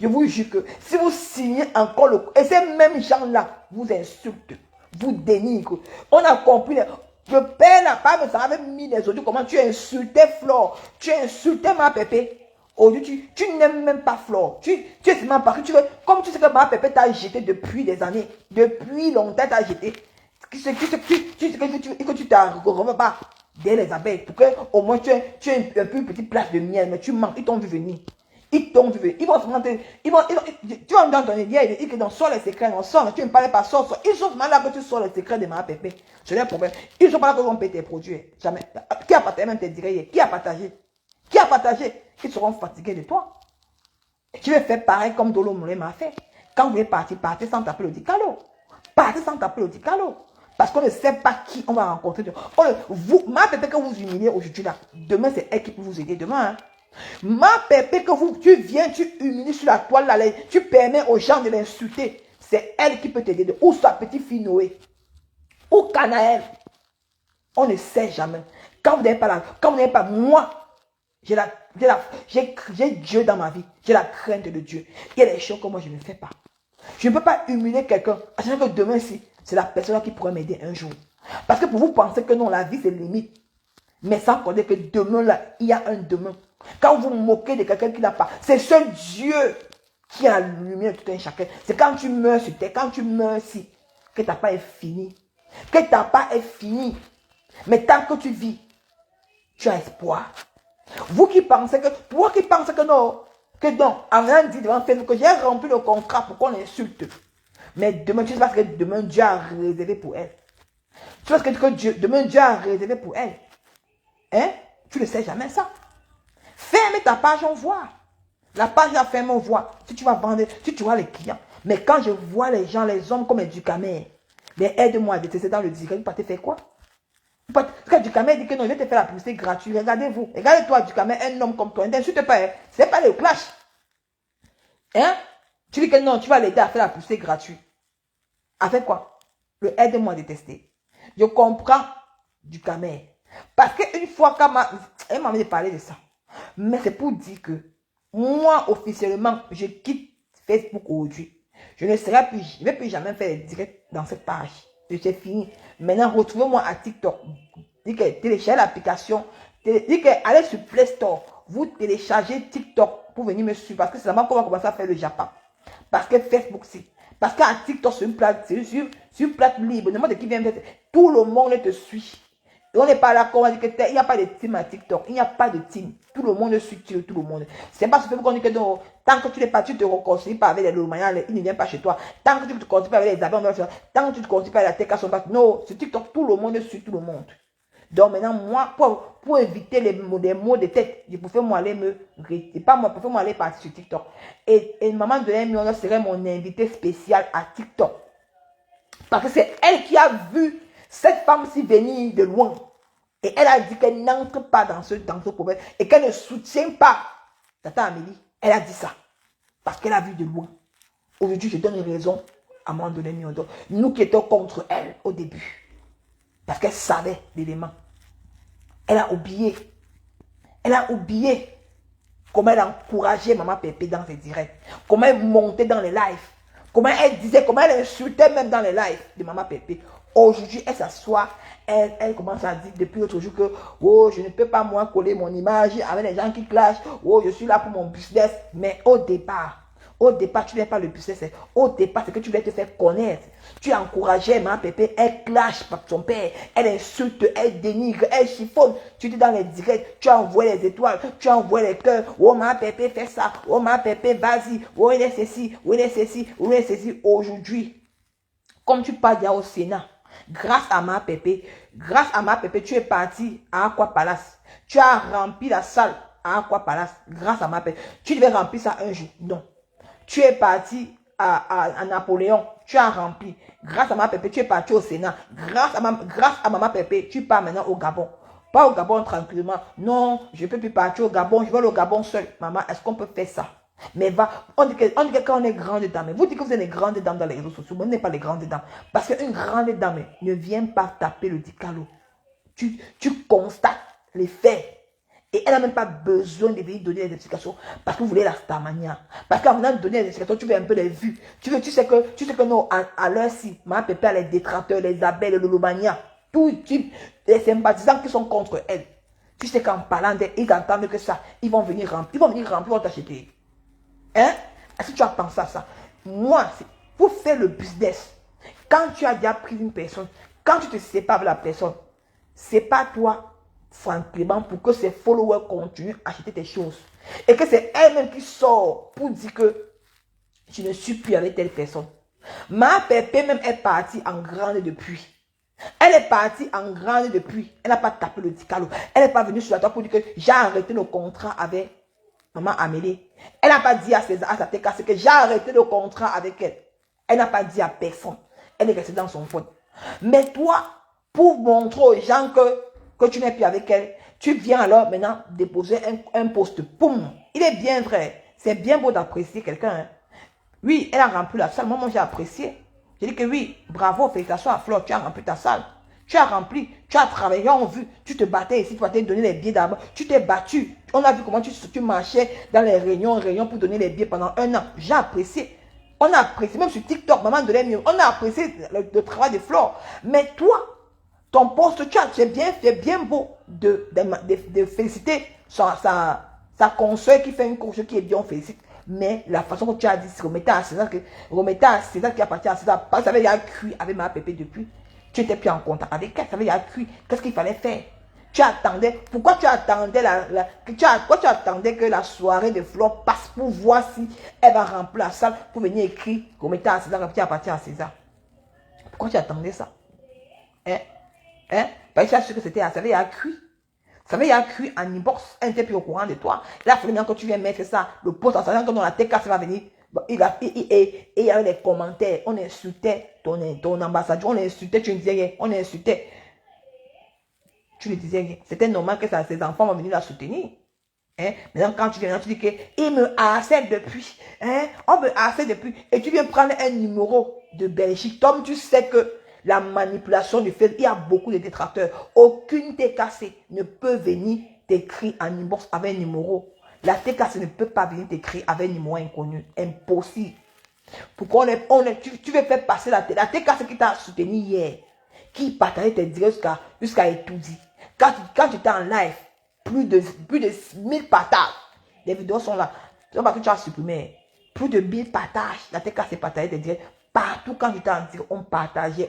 A: Je vous jure que si vous signez encore et ces mêmes gens-là vous insultent, vous dénigrent. On a compris. Je paie la part, mais ça avait mis les autres. Comment tu insultais Flore, tu insultais ma pépé. Aujourd'hui, tu n'aimes même pas Flore. Tu es seulement parce que comme tu sais que ma pépé t'a jeté depuis des années, depuis longtemps t'a jeté. Tu sais que tu t'arrives pas dès les abeilles pour que au moins tu aies un peu une petite place de miel, mais tu manques, ils t'ont vu venir. Ils t'ont vu venir. Ils vont se monter. Tu vas me donner ils que dans sort les secrets, on sort, tu ne parles pas, sort. Ils sont là que tu sors les secrets de ma pépé. C'est leur problème. Ils ne sont pas là que vont payer tes produits. Jamais. Qui a partagé même tes directs? Qui a partagé? Qui a partagé? Ils seront fatigués de toi. Tu veux faire pareil comme Dolo Moulé m'a fait. Quand vous voulez partir, partez sans taper le dicalo. Partez sans taper le dicalo. Parce qu'on ne sait pas qui on va rencontrer. Ma pépé que vous humiliez aujourd'hui là, demain c'est elle qui peut vous aider demain. Hein. Ma pépé que tu viens, tu humilies sur la toile là, tu permets aux gens de l'insulter. C'est elle qui peut t'aider. Ou sa petite fille Noé. Ou Canaël. On ne sait jamais. Quand vous n'avez pas quand vous n'avez pas moi, j'ai Dieu dans ma vie. J'ai la crainte de Dieu. Il y a des choses que moi je ne fais pas. Je ne peux pas humilier quelqu'un. Sachant que demain, si c'est la personne qui pourrait m'aider un jour. Parce que pour vous penser que non, la vie c'est limite. Mais sans connaître que demain là, il y a un demain. Quand vous moquez de quelqu'un qui n'a pas, c'est seul Dieu qui a la lumière de tout un chacun. C'est quand tu meurs sur terre, quand tu meurs ici, que ta part est finie. Que ta part est finie. Mais tant que tu vis, Tu as espoir. Vous qui pensez que, toi qui pensez que non, Ariane dit devant Facebook que j'ai rempli le contrat pour qu'on l'insulte. Mais demain, tu sais parce que demain Dieu a réservé pour elle. Tu sais parce que demain Dieu a réservé pour elle. Hein? Tu ne sais jamais ça. Ferme ta page, on voit. La page la ferme, on voit. Si tu vas vendre, si tu vois les clients. Mais quand je vois les gens, les hommes comme les Ducamel, les aide-moi à détester dans le direct, vous partez faire quoi? Parce que Ducamel dit que non, je vais te faire la publicité gratuite. Regardez-vous. Regardez-toi, Ducamel, un homme comme toi. Ne t'insulte pas. Hein? C'est pas le clash. Hein? Tu dis que non, tu vas l'aider à faire la publicité gratuite. Avec quoi? Le aide-moi à détester. Je comprends Ducamel. Parce qu'une fois elle m'a parlé de ça. Mais c'est pour dire que moi, officiellement, je quitte Facebook aujourd'hui. Je ne serai plus, je ne vais plus jamais faire des directs dans cette page. C'est fini. Maintenant, retrouvez-moi à TikTok. Dites que téléchargez l'application. Dites que allez sur Play Store. Vous téléchargez TikTok pour venir me suivre. Parce que c'est là-bas qu'on va commencer à faire le Japon. Parce que Facebook, c'est. Parce qu'à TikTok, c'est une plate libre. N'importe qui vient faire. Tout le monde te suit. Et on n'est pas là qu'on dit qu'il n'y a pas de team à TikTok. Il n'y a pas de team. Tout le monde suit tout le monde. C'est pas ce que qu'on dit que non, tant que tu n'es pas, tu te réconcilies pas avec les Lomania, il ne vient pas chez toi. Tant que tu te réconcilies pas avec les Abans, tant que tu te réconcilies pas avec la TK, non, sur TikTok, tout le monde suit tout le monde. Donc maintenant, moi, pour éviter les mots de tête, je préfère moi aller moi aller partir sur TikTok. Et maman de l'Emion serait mon invité spécial à TikTok. Parce que c'est elle qui a vu cette femme-ci venir de loin. Et elle a dit qu'elle n'entre pas dans ce problème. Et qu'elle ne soutient pas Tata Amélie. Elle a dit ça. Parce qu'elle a vu de loin. Aujourd'hui, je donne raison à Mandolé Miondo. Nous qui étions contre elle au début. Parce qu'elle savait l'élément. Elle a oublié. Elle a oublié comment elle encourageait Maman Pépé dans ses directs. Comment elle montait dans les lives. Comment elle disait, comment elle insultait même dans les lives de Maman Pépé. Aujourd'hui, elle s'assoit, elle commence à dire depuis l'autre jour que oh, je ne peux pas moi coller mon image avec les gens qui clashent. Oh, je suis là pour mon business. Mais au départ, tu n'es pas le business. Au départ, c'est que tu voulais te faire connaître. Tu encourageais Maman Pépé, elle clash par son père, elle insulte, elle dénigre, elle chiffonne. Tu dis dans les directs, tu envoies les étoiles, tu envoies les cœurs. Oh, Maman Pépé fait ça. Oh, Maman Pépé, vas-y. Oh, il est ceci, oh, il est ceci, oh, il est ceci. Aujourd'hui, comme tu parles déjà au Sénat, grâce à Maman Pépé, tu es parti à Aqua Palace. Tu as rempli la salle à Aqua Palace grâce à Maman Pépé. Tu devais remplir ça un jour. Non. Tu es parti à Napoléon. Tu as rempli. Grâce à Maman Pépé, tu es parti au Sénat. Grâce à Maman Pépé, tu pars maintenant au Gabon. Pas au Gabon tranquillement. Non, je ne peux plus partir au Gabon. Je vais au Gabon seul. Maman, est-ce qu'on peut faire ça? Mais on dit que quand on est grande dame, vous dites que vous êtes les grandes dames dans les réseaux sociaux, mais on n'est pas les grandes dames. Parce qu'une grande dame ne vient pas taper le dicalo. Tu constates les faits. Et elle n'a même pas besoin de venir donner des explications. Parce que vous voulez la starmania. Parce qu'en venant de donner des explications, tu veux un peu les vues. Tu sais que non, à l'heure-ci, Maman Pépé a les détracteurs, les abeilles, les lolomania. Tout type, les sympathisants qui sont contre elle. Tu sais qu'en parlant d'elle, ils entendent que ça. Ils vont venir remplir, ils vont t'acheter. Hein? Est-ce que tu as pensé à ça? Moi, pour faire le business, quand tu as déjà pris une personne, quand tu te sépares de la personne, c'est pas toi, Franck Clément, pour que ses followers continuent à acheter tes choses. Et que c'est elle-même qui sort pour dire que je ne suis plus avec telle personne. Ma Pépé même est partie en grande depuis. Elle est partie en grande depuis. Elle n'a pas tapé le dicalo. Elle n'est pas venue sur la table pour dire que j'ai arrêté le contrat avec Maman Amélie. Elle n'a pas dit à sa TK que j'ai arrêté le contrat avec elle. Elle n'a pas dit à personne. Elle est restée dans son phone. Mais toi, pour montrer aux gens que tu n'es plus avec elle, tu viens alors maintenant déposer un post. Poum! Il est bien vrai. C'est bien beau d'apprécier quelqu'un. Hein. Oui, elle a rempli la salle. Moi, j'ai apprécié. J'ai dit que oui, bravo, félicitations à Flore, tu as rempli ta salle. Tu as rempli, tu as travaillé, on a vu, tu te battais ici, tu t'es donné les billets d'abord, tu t'es battu. On a vu comment tu marchais dans les réunions pour donner les billets pendant 1 an. J'ai apprécié. On a apprécié, même sur TikTok, maman de l'Emion, on a apprécié le travail de Flore. Mais toi, ton poste, c'est bien beau de féliciter sa consoeur qui fait une course qui est bien, on félicite. Mais la façon que tu as dit, remettez à César qui appartient à César, parce que ça avait déjà cuit avec ma Pépé depuis. Tu n'étais plus en contact avec elle, ça avait déjà cuit. Qu'est-ce qu'il fallait faire? Tu attendais, pourquoi tu attendais pourquoi tu attendais que la soirée de Flore passe pour voir si elle va remplir la salle pour venir écrire remettez à César, qui appartient à César. Pourquoi tu attendais ça? Hein? Parce que tu as su que c'était, ça avait cuit. Ça avait cuit en inbox, elle n'était plus au courant de toi. Là, il fallait bien que tu viennes mettre ça, le poste en sachant que dans la TK, ça va venir. Et il y avait des commentaires, on insultait ton ambassadeur, on insultait, tu ne disais rien, on insultait. Tu ne disais rien. C'était normal que ses enfants vont venir la soutenir. Maintenant, quand tu viens, tu dis qu'il me harcèle depuis. On me harcèle depuis. Et tu viens prendre un numéro de Belgique. Comme tu sais que la manipulation du fait, il y a beaucoup de détracteurs. Aucune TKC ne peut venir t'écrire en inbox avec un numéro. La TKC ne peut pas venir t'écrire avec un numéro inconnu. Impossible. Pourquoi tu veux faire passer la TKC qui t'a soutenu hier, qui partageait tes directs jusqu'à étudier. Quand tu étais en live, plus de 1000 partages. Les vidéos sont là. C'est pas que tu as supprimé. Plus de 1000 partages. La TKC partageait tes directs. Partout quand tu étais en direct, on partageait.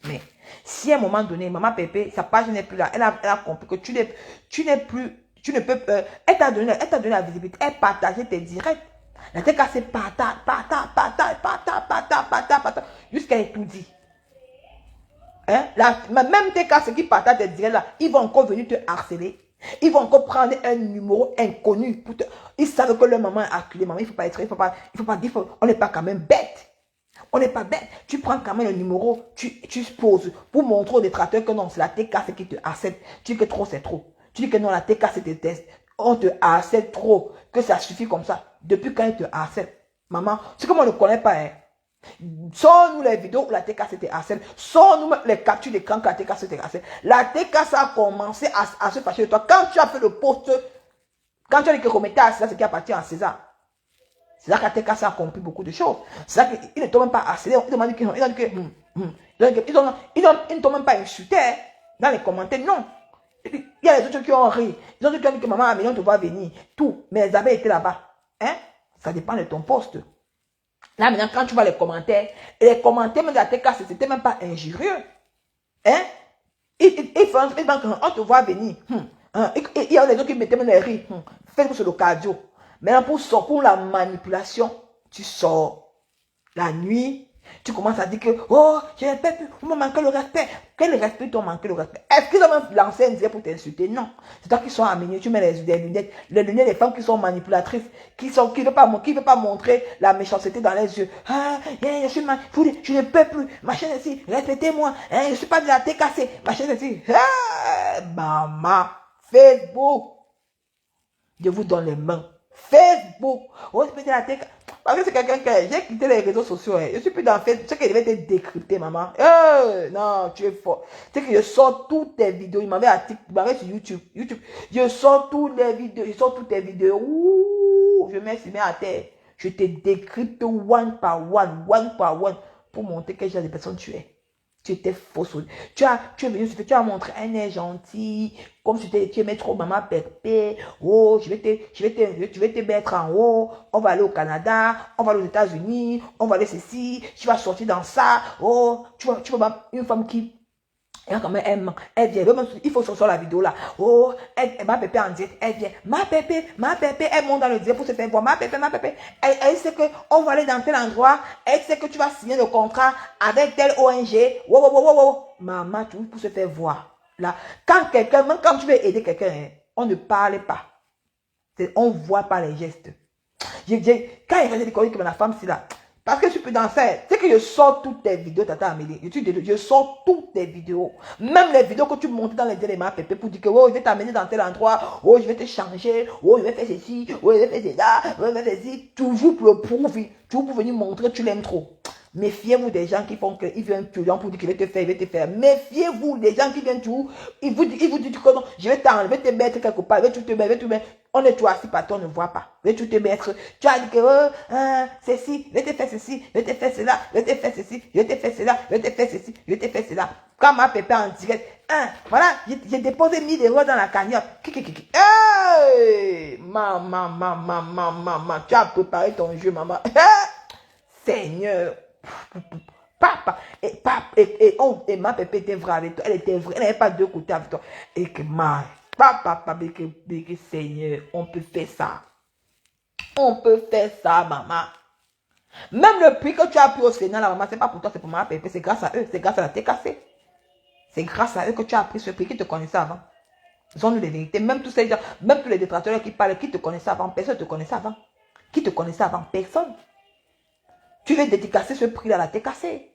A: Mais si à un moment donné, Maman Pépé, sa page n'est plus là, elle a compris que tu ne peux pas, elle t'a donné la visibilité, elle partageait tes directs. La TKC partage, jusqu'à étudier. Même TKC qui partage tes directs là, ils vont encore venir te harceler. Ils vont encore prendre un numéro inconnu. Ils savent que leur maman est acculée. Maman, il ne faut pas être, on n'est pas quand même bête. On n'est pas bête. Tu prends quand même le numéro, tu poses pour montrer aux détracteurs que non, c'est la TKC qui te harcèle. Tu dis que trop, c'est trop. Tu dis que non, la TKC te teste. On te harcèle trop, que ça suffit comme ça. Depuis quand ils te harcèlent? Maman, c'est comme on ne connaît pas, Sors-nous les vidéos où la TKC te harcèle. Sors-nous les captures d'écran que la TKC te harcèle. La TKC a commencé à se fâcher de toi. Quand tu as fait le post, quand tu as dit que remettais à César ce qui appartient à César, c'est là que la TKC a compris beaucoup de choses. C'est là qu'il ne t'ont même pas harcelé. Ils ne t'ont même pas insulté dans les commentaires. Non. Il y a les autres qui ont ri. Les autres qui ont dit que maman Amélie, on te voit venir. Tout. Mais elles avaient été là-bas. Ça dépend de ton poste. Là, maintenant, quand tu vois les commentaires même de la TKC, c'était même pas injurieux. On te voit venir. Il y a des gens qui mettaient même les rires. Fais-nous sur le cardio. Maintenant, pour la manipulation, tu sors la nuit. Tu commences à dire que, oh, je ne peux plus, vous me manquez le respect. Quel respect t'ont manqué le respect? Est-ce qu'ils ont même lancé un direct pour t'insulter? Non. C'est toi qui sont amenés, tu mets les lunettes des femmes qui sont manipulatrices, qui ne veulent pas montrer la méchanceté dans les yeux. Je suis je ne peux plus, machin ici, respectez-moi, je ne suis pas de la TKC, machin ici. Maman, Facebook, je vous donne les mains. Facebook, respectez la TKC. Parce que c'est quelqu'un qui j'ai quitté les réseaux sociaux. Je suis plus dans Facebook. Tu sais qu'il devait être décrypté, maman. Non, tu es fort. Tu sais que je sors toutes tes vidéos. Il m'avait sur YouTube. Je sors toutes les vidéos. Je sors toutes tes vidéos. Ouh, je mets à terre. Je te décrypte one par one pour montrer quel genre de personne tu es. Tu étais fausse. Tu es venu, tu as montré un air gentil, comme si tu aimais trop maman Pépé. Oh, je vais te mettre en haut. On va aller au Canada, on va aller aux États-Unis, on va aller ceci, tu vas sortir dans ça. Oh, tu vois une femme qui. Elle vient, il faut sortir la vidéo là. Oh, ma Pépé en direct, elle vient. Ma Pépé, elle monte dans le direct pour se faire voir. Ma Pépé. Elle sait qu'on va aller dans tel endroit. Elle sait que tu vas signer le contrat avec tel ONG. Wow. Maman, tout pour se faire voir. Là, même quand tu veux aider quelqu'un, on ne parle pas. On voit pas les gestes. Quand il y a des collègues comme la femme, c'est là. Parce que je suis plus dans ça. C'est que je sors toutes tes vidéos, Tata Amélie. Je sors toutes tes vidéos. Même les vidéos que tu montes dans les éléments Pépé pour dire que oh, je vais t'amener dans tel endroit. Oh, je vais te changer. Oh, je vais faire ceci. Oh, je vais faire cela. Oh, je vais faire ceci. Toujours pour le prouver. Toujours pour venir montrer que tu l'aimes trop. Méfiez-vous des gens qui font qu'ils viennent toujours pour dire qu'il va te faire, Méfiez-vous des gens qui viennent toujours. Ils vous disent que non, je vais t'enlever, te mettre quelque part, je vais te mettre. On est tout assis par toi, on ne voit pas. Je vais tout te mettre. Tu as dit que, ceci, je vais te faire ceci, je vais te faire cela, je vais te faire ceci, je vais te faire cela, je vais te faire ceci, je vais te faire cela. Quand ma Pépé en direct, voilà, j'ai déposé 1000 € dans la cagnotte. Hey! Maman, tu as préparé ton jeu, maman. Seigneur. Papa, et ma pépé était vraie avec toi. Elle était vraie. Elle n'avait pas deux côtés avec toi. Et que papa, que Seigneur, on peut faire ça. On peut faire ça, maman. Même le prix que tu as pris au Sénat, la maman, c'est pas pour toi, c'est pour ma pépé. C'est grâce à eux. C'est grâce à la TKC. C'est grâce à eux que tu as pris ce prix qui te connaissait avant. Ils ont nous les vérités. Même tous ces gens, même tous les détracteurs qui parlent, qui te connaissaient avant, personne ne te connaissait avant. Qui te connaissait avant? Personne. Tu veux dédicacer ce prix-là, la TKC.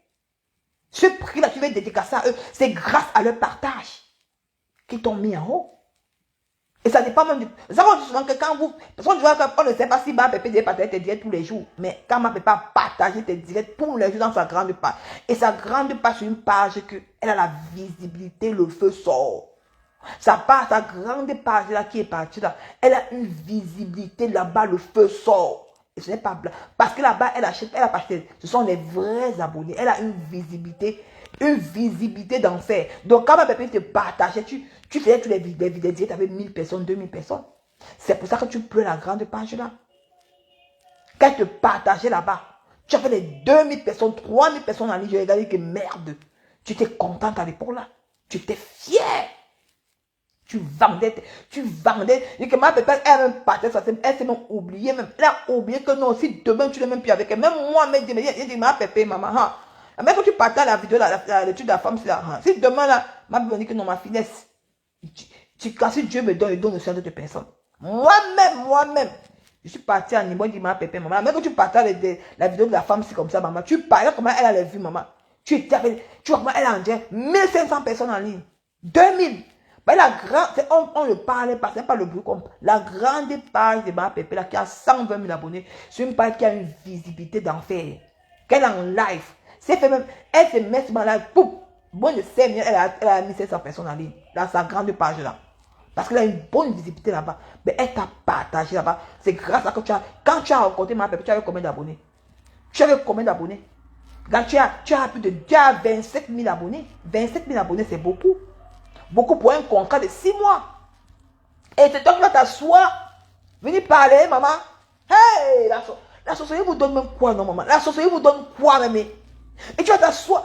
A: Ce prix-là, tu veux dédicacer à eux. C'est grâce à leur partage qu'ils t'ont mis en haut. Et ça dépend même du... Ça veut dire souvent que quand vous... Parce qu'on ne sait pas si ma pépé devait partager tes directs tous les jours. Mais quand ma pépé a partagé tes directs tous les jours dans sa grande page. Et sa grande page sur une page que elle a la visibilité, le feu sort. Sa grande page là qui est partie là, elle a une visibilité là-bas, le feu sort. Et ce n'est pas blanc. Parce que là-bas, elle a pas acheté. Ce sont les vrais abonnés. Elle a une visibilité d'enfer. Donc, quand ma pépé te partageait, tu faisais tous les vidéos, tu avais 1000 personnes, 2000 personnes. C'est pour ça que tu pleures la grande page là. Quand elle te partageait là-bas, tu avais les 2000 personnes, 3000 personnes en ligne. Je regardais que merde. Tu étais contente à l'époque là. Tu étais fière. Tu vendais. Et que ma pépé, elle a même parté, elle s'est même oubliée. Elle a oublié que non, si demain tu n'es même plus avec elle. Même moi, elle dit, ma pépé, maman, même quand tu partages la vidéo, l'étude de la femme, si demain, là, ma pépé dit que non, ma finesse, quand si Dieu me donne, il donne aussi à d'autres personnes. Moi-même, je suis partie en Niveau, dit ma pépé, maman. Même quand tu partages la vidéo de la femme, c'est comme ça, maman. Tu parles comment elle a les vues, maman. Tu vois comment elle a en direct 1500 personnes en ligne. 2000. Mais on ne parle pas, c'est pas le bruit qu'on parle. La grande page de ma pépé là, qui a 120 000 abonnés, c'est une page qui a une visibilité d'enfer. Qu'elle est en live. C'est fait même, elle se met sur ma live, pouf, bon de 5 minutes, elle a mis 500 personnes en ligne. Dans sa grande page là. Parce qu'elle a une bonne visibilité là-bas. Mais elle t'a partagé là-bas. C'est grâce à que quand tu as rencontré ma pépé, tu avais combien d'abonnés? Tu avais combien d'abonnés? Tu as 27 000 abonnés. 27 000 abonnés, c'est beaucoup. Beaucoup pour un contrat de 6 mois. Et c'est toi qui vas t'asseoir. Venez parler, maman. Hey, la sorcellerie vous donne même quoi, non, maman? La sorcellerie vous donne quoi, même? Et tu vas t'asseoir.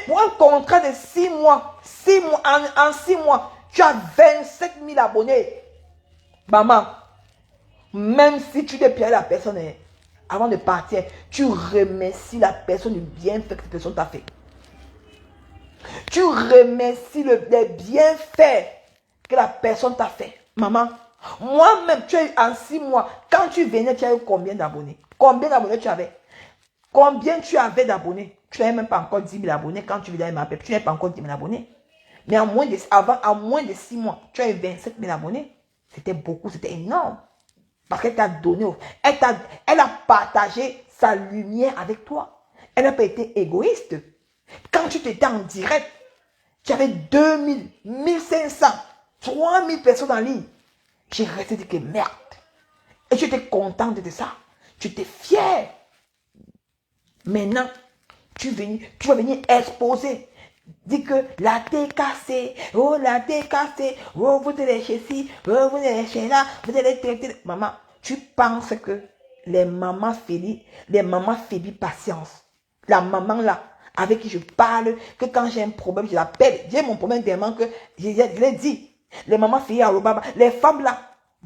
A: Pour un contrat de 6 mois. 6 mois, en 6 mois, tu as 27 000 abonnés. Maman, même si tu dépiais la personne, avant de partir, tu remercies la personne du bienfait que cette personne t'a fait. Tu remercies les bienfaits que la personne t'a fait. Maman, moi-même, tu as en 6 mois, quand tu venais, tu avais combien d'abonnés? Combien d'abonnés tu avais? Combien tu avais d'abonnés? Tu n'avais même pas encore 10 000 abonnés quand tu venais à ma pep. Tu n'avais pas encore 10 000 abonnés. Mais en moins de 6 mois, tu avais 27 000 abonnés. C'était beaucoup, c'était énorme. Parce qu'elle t'a donné, elle a partagé sa lumière avec toi. Elle n'a pas été égoïste. Quand tu étais en direct, tu avais 2000, 1500, 3000 personnes en ligne. J'ai resté dit que merde. Et tu étais contente de ça. Tu étais fière. Maintenant, tu vas venir exposer. Dis que la TKC, oh la TKC, oh vous allez chez ci, oh vous allez chez là, vous allez traiter. Maman, tu penses que les mamans fébis patience. La maman là, avec qui je parle, que quand j'ai un problème, je l'appelle. J'ai mon problème tellement que je l'ai dit. Les mamans filles à Robaba, les femmes là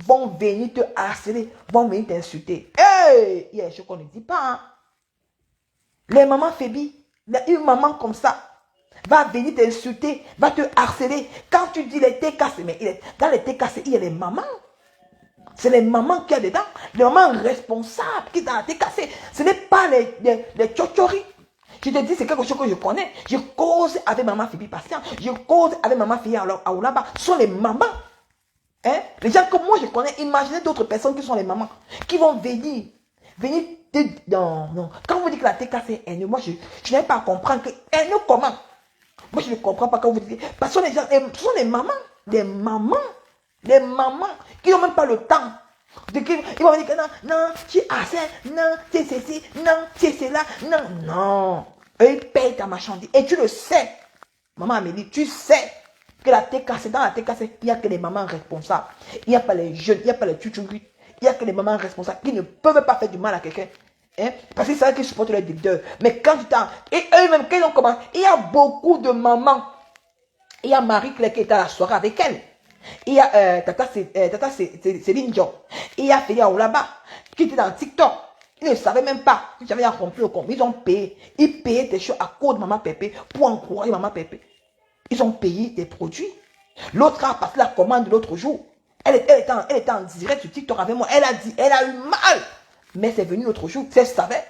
A: vont venir te harceler, vont venir t'insulter. Hey, il y a des choses qu'on ne dit pas. Hein. Les mamans phébis, une maman comme ça va venir t'insulter, va te harceler. Quand tu dis les TKC, mais dans les TKC, il y a les mamans. C'est les mamans qui y a dedans, les mamans responsables qui sont dans la TKC. Ce n'est pas les tchochoris. Je te dis, c'est quelque chose que je connais. Je cause avec maman Phoebe Patient. Je cause avec maman Phoebe Aoulaba. Ce sont les mamans. Hein? Les gens que moi je connais, imaginez d'autres personnes qui sont les mamans. Qui vont venir. Non. Quand vous dites que la TKC est haineux, moi je n'arrive pas à comprendre que haineux comment. Moi je ne comprends pas quand vous dites. Parce que ce sont les mamans. Les mamans qui n'ont même pas le temps. Ils vont dire que non, tu es assez, non, tu es ceci, non, tu es cela, non. Eux, ils payent ta marchandise. Et tu le sais. Maman Amélie, tu sais que dans la TKC, il n'y a que les mamans responsables. Il n'y a pas les jeunes, il n'y a pas les tuturis. Il n'y a que les mamans responsables qui ne peuvent pas faire du mal à quelqu'un. Hein? Parce qu'ils savent qu'ils supportent les leaders. Mais quand tu t'en... Et eux-mêmes, quand ils ont commencé, il y a beaucoup de mamans. Il y a Marie-Claire qui était à la soirée avec elle. Il y a Tata Céline Dion. Il y a Félia Oulaba qui était dans TikTok. Ils ne savaient même pas que j'avais rempli le compte. Ils ont payé. Ils payaient des choses à cause de Maman Pépé pour encourager Maman Pépé. Ils ont payé des produits. L'autre a passé la commande l'autre jour. Elle était en direct sur TikTok avec moi. Elle a dit, elle a eu mal. Mais c'est venu l'autre jour. Elle savait.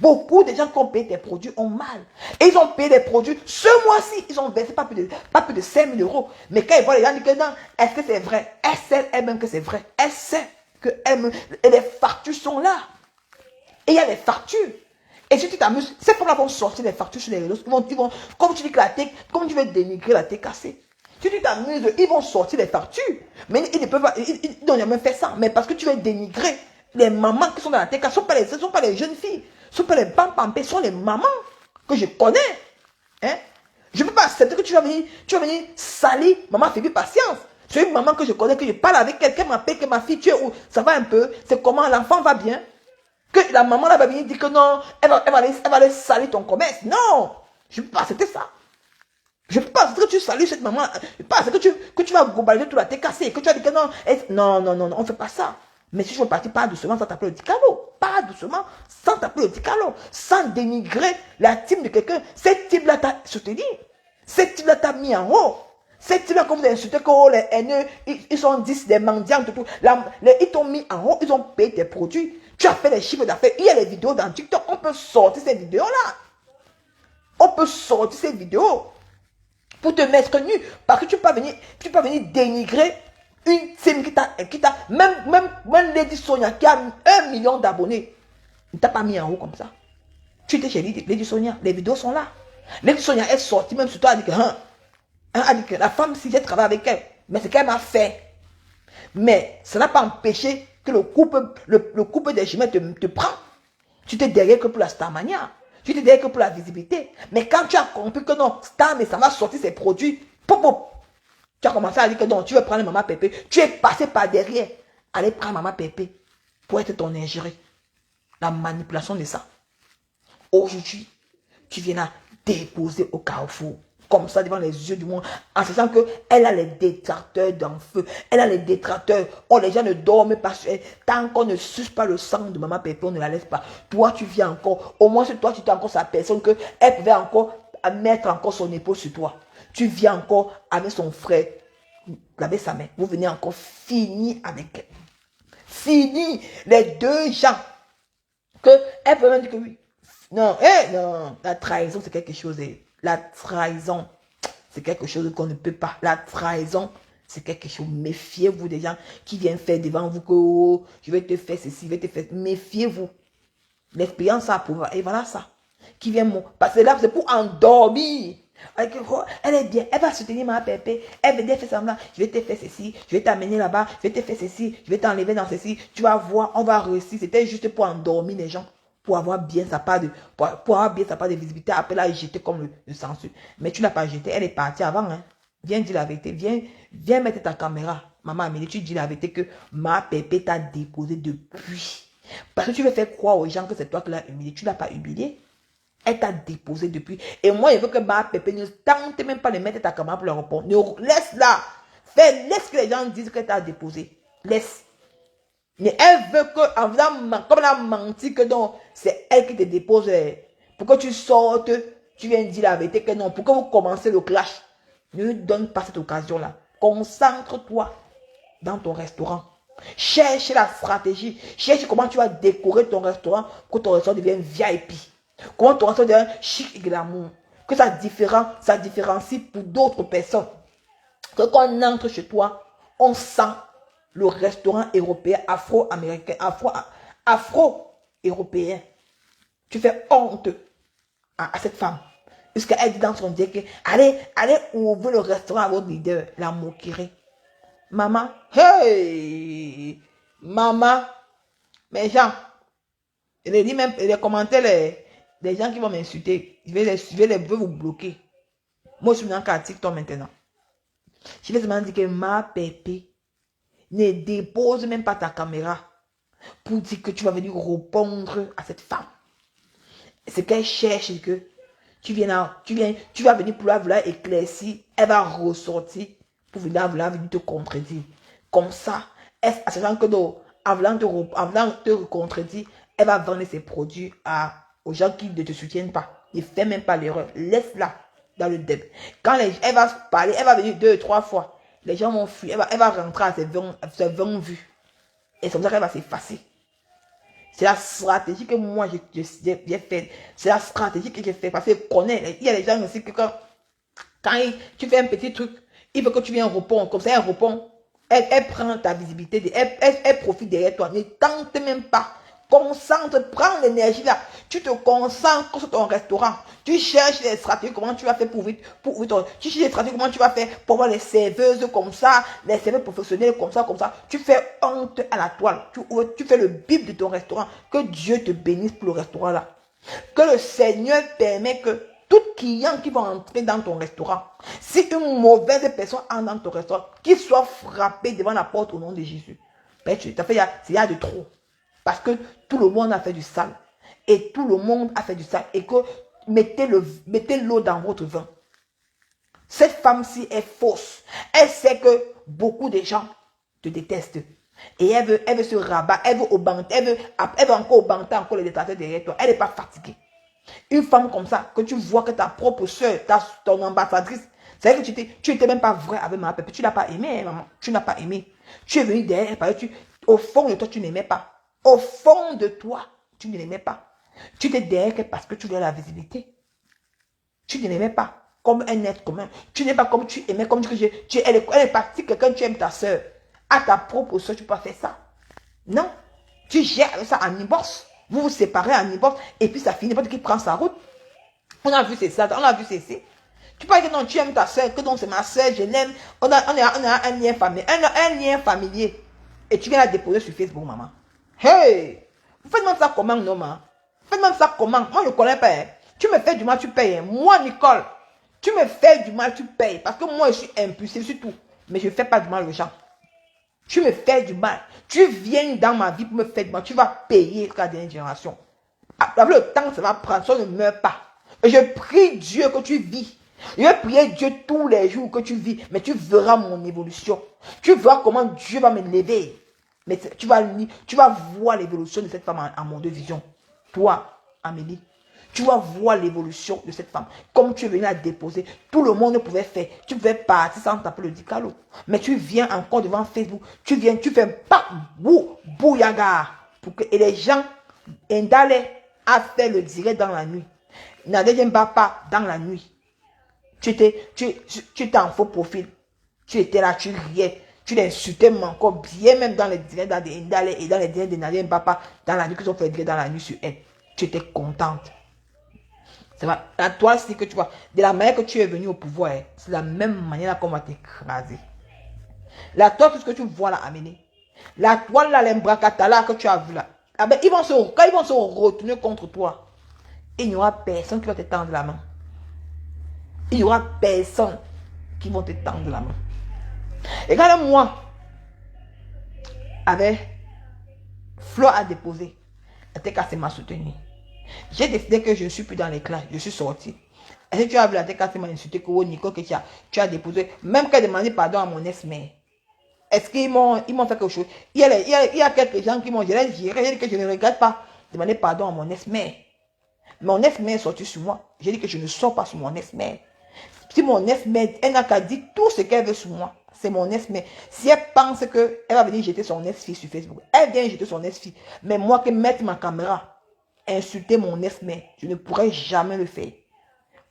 A: Beaucoup de gens qui ont payé des produits ont mal. Et ils ont payé des produits. Ce mois-ci, ils ont versé pas plus de 5 000 euros. Mais quand ils voient les gens dire que non, est-ce que c'est vrai? Elle sait elle-même que c'est vrai. Elle sait que les factures sont là. Et il y a les factures. Et si tu t'amuses, c'est pour là qu'on sortir les factures sur les réseaux. Ils vont, comme tu dis que la thé, comme tu veux dénigrer la thé cassée. Si tu t'amuses, ils vont sortir les factures. Mais ils ne peuvent pas, ils n'ont jamais fait ça. Mais parce que tu veux dénigrer les mamans qui sont dans la thé cassée, ce ne sont pas les jeunes filles. Ce ne sont pas les pampés, ce sont les mamans que je connais. Hein? Je ne peux pas accepter que tu vas venir salir maman Phoebe Patience. C'est une maman que je connais, que je parle avec elle, qu'elle m'appelle, que ma fille, tu es où? Ça va un peu? C'est comment l'enfant va bien? Que la maman là va venir dire que non, elle va aller salir ton commerce. Non, je ne peux pas accepter ça. Je ne peux pas accepter que tu salis cette maman. Je ne peux pas accepter que tu vas globaliser tout la tête cassée. Que tu vas dire que non, non, on ne fait pas ça. Mais si je veux partir, pas doucement sans t'appeler le ticalo. Pas doucement sans t'appeler le ticalo. Sans dénigrer la team de quelqu'un. Cette team là t'a soutenu. Cette team là t'a mis en haut. Cette team là, comme vous avez insulté que oh, les haineux, ils sont 10 des mendiants, tout. Ils t'ont mis en haut, ils ont payé tes produits. Tu as fait les chiffres d'affaires. Il y a les vidéos dans TikTok. On peut sortir ces vidéos-là. On peut sortir ces vidéos pour te mettre nu. Parce que tu peux pas venir dénigrer une team qui t'a même Lady Sonia qui a 1 million d'abonnés. Ne t'a pas mis en haut comme ça. Tu étais chez Lady Sonia. Les vidéos sont là. Lady Sonia est sortie même sur toi. Elle dit que la femme, si j'ai travaillé avec elle, mais c'est qu'elle m'a fait. Mais ça n'a pas empêché que le couple des jumelles te prend. Tu t'es derrière que pour la Starmania. Tu t'es derrière que pour la visibilité. Mais quand tu as compris que non, Star, mais ça va sortir ses produits, tu as commencé à dire que non, tu veux prendre Maman Pépé. Tu es passé par derrière. Allez prendre Maman Pépé pour être ton ingéré. La manipulation de ça. Aujourd'hui, tu viens là déposer au carrefour. Comme ça, devant les yeux du monde, en sachant qu'elle a les détracteurs d'en feu. Elle a les détracteurs. Oh, les gens ne dorment pas sur elle. Tant qu'on ne suce pas le sang de Maman Pépé, on ne la laisse pas. Toi, tu viens encore. Au moins, toi, tu es encore sa personne qu'elle pouvait encore mettre encore son épaule sur toi. Tu viens encore avec son frère, laver sa main. Vous venez encore finir avec elle. Fini. Les deux gens. Elle peut même dire que oui. Non, non. La trahison, c'est quelque chose. La trahison, c'est quelque chose qu'on ne peut pas. La trahison, c'est quelque chose. Méfiez-vous des gens qui viennent faire devant vous que oh, je vais te faire ceci, je vais te faire. Méfiez-vous. L'expérience a prouvé. Et voilà ça. Qui vient parce que là, c'est pour endormir. Elle est bien, elle va soutenir ma pépé. Elle veut dire faire semblant. Je vais te faire ceci, je vais t'amener là-bas, je vais te faire ceci, je vais t'enlever dans ceci. Tu vas voir, on va réussir. C'était juste pour endormir les gens. Pour avoir bien sa part de visibilité, après la jeter comme le censure. Mais tu ne l'as pas jeté, elle est partie avant. Hein. Viens dire la vérité, viens mettre ta caméra. Maman Amélie, tu dis la vérité que ma pépé t'a déposé depuis. Parce que tu veux faire croire aux gens que c'est toi qui l'as humilié. Tu ne l'as pas humilié. Elle t'a déposé depuis. Et moi, je veux que ma pépé ne tente même pas de mettre ta caméra pour leur répondre. Laisse-la. Laisse que les gens disent que t'a déposé. Laisse. Mais elle veut que, en faisant, comme elle a menti que non, c'est elle qui te dépose. Pour que tu sortes, tu viens dire la vérité que non. Pour que vous commencez le clash. Ne lui donne pas cette occasion-là. Concentre-toi dans ton restaurant. Cherche la stratégie. Cherche comment tu vas décorer ton restaurant pour que ton restaurant devienne VIP. Comment ton restaurant devient chic et glamour. Que ça différencie pour d'autres personnes. Que quand on entre chez toi, on sent le restaurant européen, afro-américain, afro-européen. Tu fais honte à cette femme. Puisqu'elle dit dans son dieu que allez ouvrir le restaurant à votre leader. La moquerie. Maman, hey, maman, mes gens, je les dis même, les commentaires, les gens qui vont m'insulter, je vais vous bloquer. Moi, je suis dans le TikTok maintenant. Je vais seulement dire que ma pépé, ne dépose même pas ta caméra pour dire que tu vas venir répondre à cette femme. Ce qu'elle cherche, c'est que tu vas venir pour la vouloir éclaircir, elle va ressortir pour vouloir venir te contredire. Comme ça, sachant que en voulant te contredire, elle va vendre ses produits aux gens qui ne te soutiennent pas. Ne fais même pas l'erreur. Laisse-la dans le deb. Quand elle va parler, elle va venir 2 ou 3 fois. Les gens vont fuir. Elle va rentrer à ses 20 vues. Et c'est comme ça qu'elle va s'effacer. C'est la stratégie que moi j'ai faite. C'est la stratégie que j'ai faite. Parce que je connais. Il y a des gens aussi que quand tu fais un petit truc, il veut que tu viennes répondre. Comme ça, elle répond. Elle prend ta visibilité. Elle profite derrière toi. Ne tente même pas. Concentre, prends l'énergie là. Tu te concentres sur ton restaurant. Tu cherches les stratégies, comment tu vas faire pour vite. Tu cherches les stratégies, comment tu vas faire pour avoir les serveuses comme ça, les serveuses professionnels comme ça. Tu fais honte à la toile. Tu fais le bip de ton restaurant. Que Dieu te bénisse pour le restaurant là. Que le Seigneur permet que tout client qui va entrer dans ton restaurant, si une mauvaise personne entre dans ton restaurant, qu'il soit frappé devant la porte au nom de Jésus. Ben, il y a de trop. Parce que tout le monde a fait du sale. Et tout le monde a fait du sale. Et que mettez l'eau dans votre vin. Cette femme-ci est fausse. Elle sait que beaucoup de gens te détestent. Et elle veut se rabattre. Elle veut encore augmenter encore les détracteurs derrière toi. Elle n'est pas fatiguée. Une femme comme ça, que tu vois que ta propre soeur, ton ambassadrice, c'est vrai que tu n'étais même pas vrai avec ma pépé. Tu ne l'as pas aimé, maman. Tu n'as pas aimé. Tu es venu derrière parce que au fond de toi, tu n'aimais pas. Au fond de toi, tu ne l'aimais pas. Tu t'es derrière parce que tu voulais la visibilité. Tu ne l'aimais pas comme un être commun. Tu n'es pas comme tu aimais, comme elle est partie. Quelqu'un, tu aimes ta soeur. À ta propre soeur, tu peux pas faire ça. Non. Tu gères ça en divorce. Vous vous séparez en divorce et puis ça finit pas qu'il prend sa route. On a vu c'est ça, on a vu c'est. Tu parles que non, tu aimes ta soeur, que non, c'est ma soeur, je l'aime. On a un lien familier. Un lien familier. Et tu viens la déposer sur Facebook, maman. Hey! Vous faites même ça comment, non, maman? Faites même ça comment? Moi, je ne connais pas. Hein. Tu me fais du mal, tu payes. Hein. Moi, Nicole, tu me fais du mal, tu payes. Parce que moi, je suis impulsif, c'est tout. Mais je ne fais pas du mal aux gens. Tu me fais du mal. Tu viens dans ma vie pour me faire du mal. Tu vas payer la dernière génération. Avec le temps, ça va prendre. Ça ne meurt pas. Et je prie Dieu que tu vis. Je vais prier Dieu tous les jours que tu vis. Mais tu verras mon évolution. Tu verras comment Dieu va me lever. Mais tu vas voir l'évolution de cette femme en monde de vision. Toi, Amélie, tu vas voir l'évolution de cette femme. Comme tu es venu la déposer, tout le monde ne pouvait faire. Tu pouvais partir sans taper le dicalo. Mais tu viens encore devant Facebook. Tu fais pas bouyaga. Et les gens, Indale a fait le direct dans la nuit. Nadège Mbapa dans la nuit. Tu étais en faux profil. Tu étais là, tu riais. Tu l'insultais encore bien même dans les directs d'Indale et dans les directs de Nadège Mbapa dans la nuit, qu'ils ont fait direct dans la nuit sur elle. Tu étais contente. C'est vrai. La toile, c'est que tu vois, de la manière que tu es venu au pouvoir, c'est la même manière qu'on va t'écraser. La toile, tout ce que tu vois là, amener. La toile là, l'embracatala que tu as vu là. Ah ben, quand ils vont se retourner contre toi, il n'y aura personne qui va te tendre la main. Il n'y aura personne qui va te tendre la main. Et quand moi, avec Flo a déposé, la TKC m'a soutenu. J'ai décidé que je ne suis plus dans les classes. Je suis sorti. Est-ce que tu as vu la TKC m'a insulté que oh, Nico, que tu as déposé, même qu'elle a demandé pardon à mon ex-mère. Est-ce qu'ils m'ont fait quelque chose? Il y a quelques gens qui m'ont dit, j'ai dit que je ne regrette pas demander pardon à mon ex-mère. Mon ex-mère est sortie sur moi. J'ai dit que je ne sors pas sur mon ex-mère. Si mon ex-mère, elle n'a qu'à dire tout ce qu'elle veut sur moi. C'est mon ex-mère. Si elle pense qu'elle va venir jeter son ex-fille sur Facebook, elle vient jeter son ex-fille. Mais moi qui mettre ma caméra, insulter mon ex-mère, je ne pourrais jamais le faire.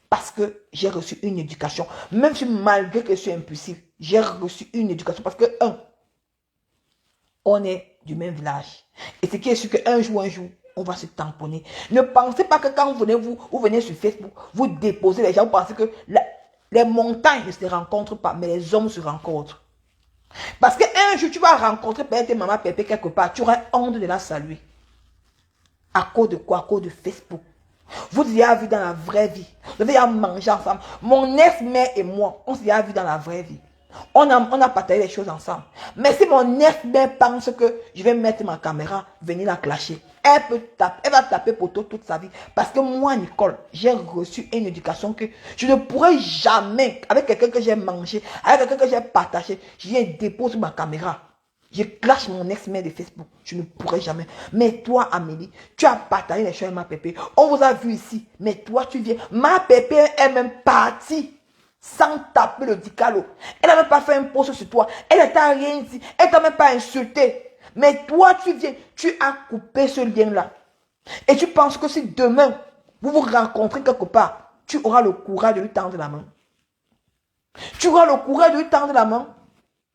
A: Parce que j'ai reçu une éducation. Même si malgré que je suis impulsif, j'ai reçu une éducation. Parce que, on est du même village. Et ce qui est sûr qu'un jour, on va se tamponner. Ne pensez pas que quand vous venez sur Facebook, vous déposez les gens, vous pensez que les montagnes ne se rencontrent pas, mais les hommes se rencontrent. Parce qu'un jour, tu vas rencontrer peut-être maman Pépé quelque part, tu auras honte de la saluer. À cause de quoi? À cause de Facebook. Vous y avez vu dans la vraie vie. Vous avez mangé ensemble. Mon ex-mère et moi, on s'y a vu dans la vraie vie. On a partagé les choses ensemble. Mais si mon ex-mère pense que je vais mettre ma caméra, venir la clasher, elle va taper pour toute sa vie. Parce que moi, Nicole, j'ai reçu une éducation que je ne pourrais jamais, avec quelqu'un que j'ai mangé, avec quelqu'un que j'ai partagé, je viens déposer ma caméra. Je clash mon ex-mère de Facebook. Je ne pourrais jamais. Mais toi, Amélie, tu as partagé les choses avec ma pépé. On vous a vu ici. Mais toi, tu viens. Ma pépé est même partie sans taper le dicalo. Elle n'a même pas fait un post sur toi. Elle ne t'a rien dit. Elle ne t'a même pas insulté. Mais toi, tu viens. Tu as coupé ce lien-là. Et tu penses que si demain, vous vous rencontrez quelque part, tu auras le courage de lui tendre la main. Tu auras le courage de lui tendre la main?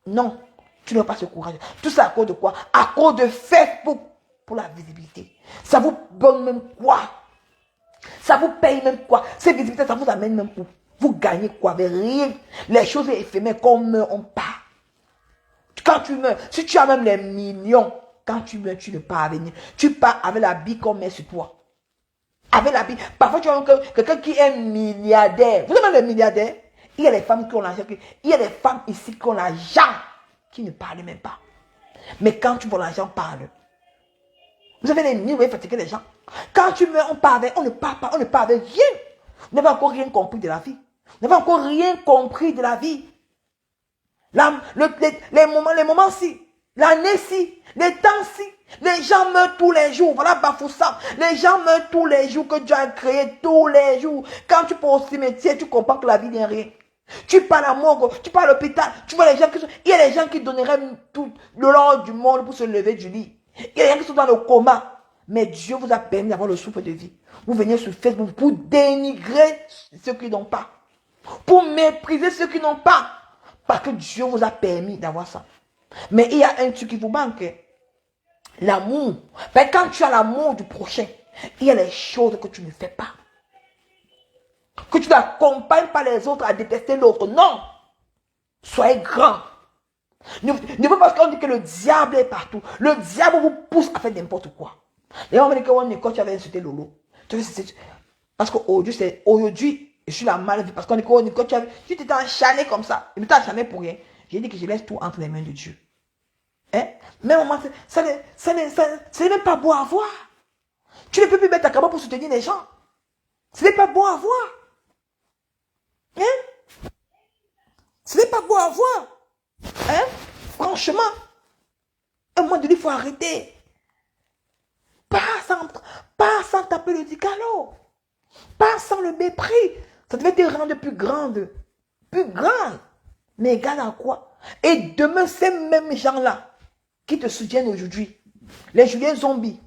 A: Non. Tu n'as pas ce courage. Tout ça à cause de quoi? À cause de Facebook pour la visibilité. Ça vous donne même quoi? Ça vous paye même quoi? Cette visibilité, ça vous amène même où? Vous gagnez quoi? Avec rien. Les choses éphémères, quand on meurt, on part. Quand tu meurs, si tu as même les millions, quand tu meurs, tu ne pars avec rien. Tu pars avec la bille qu'on met sur toi. Avec la bille. Parfois, tu as quelqu'un qui est milliardaire. Vous savez les milliardaires? Il y a les femmes qui ont l'argent. Il y a des femmes ici qui ont l'argent, qui ne parlent même pas. Mais quand tu vois l'argent, parle. Vous avez les milliers, vous voyez fatiguer les gens. Quand tu meurs, on parle avec, on ne parle pas, on ne parle avec rien. Vous n'avez encore rien compris de la vie. Vous n'avez encore rien compris de la vie. Les moments-ci, l'année-ci, les temps-ci, les gens meurent tous les jours. Voilà Bafoussam. Les gens meurent tous les jours que Dieu a créé tous les jours. Quand tu pars au cimetière, tu comprends que la vie n'est rien. Tu pars à la morgue, tu pars à l'hôpital, tu vois les gens qui sont... Il y a des gens qui donneraient tout le long du monde pour se lever du lit. Il y a des gens qui sont dans le coma. Mais Dieu vous a permis d'avoir le souffle de vie. Vous venez sur Facebook pour dénigrer ceux qui n'ont pas. Pour mépriser ceux qui n'ont pas. Parce que Dieu vous a permis d'avoir ça. Mais il y a un truc qui vous manque. L'amour. Ben, quand tu as l'amour du prochain, il y a les choses que tu ne fais pas. Que tu n'accompagnes pas les autres à détester l'autre. Non. Soyez grand. Ne pas parce qu'on dit que le diable est partout. Le diable vous pousse à faire n'importe quoi. Les gens me disent que quand tu avais insulté Lolo. Parce qu'aujourd'hui, je suis la mal vie. Parce qu'on dit que tu t'étais enchaîné comme ça. Je ne t'ai enchaîné pour rien. J'ai dit que je laisse tout entre les mains de Dieu. Hein? Mais maman, ça n'est même pas beau à voir. Tu ne peux plus mettre ta cabane pour soutenir les gens. Ce n'est pas beau à voir. Hein? Ce n'est pas beau à voir. Hein? Franchement, à un moment donné, il faut arrêter. Pas sans taper le dicalo. Pas sans le mépris. Ça devait te rendre plus grande. Plus grande. Mais égal à quoi? Et demain, ces mêmes gens-là qui te soutiennent aujourd'hui, les Julien Zombies,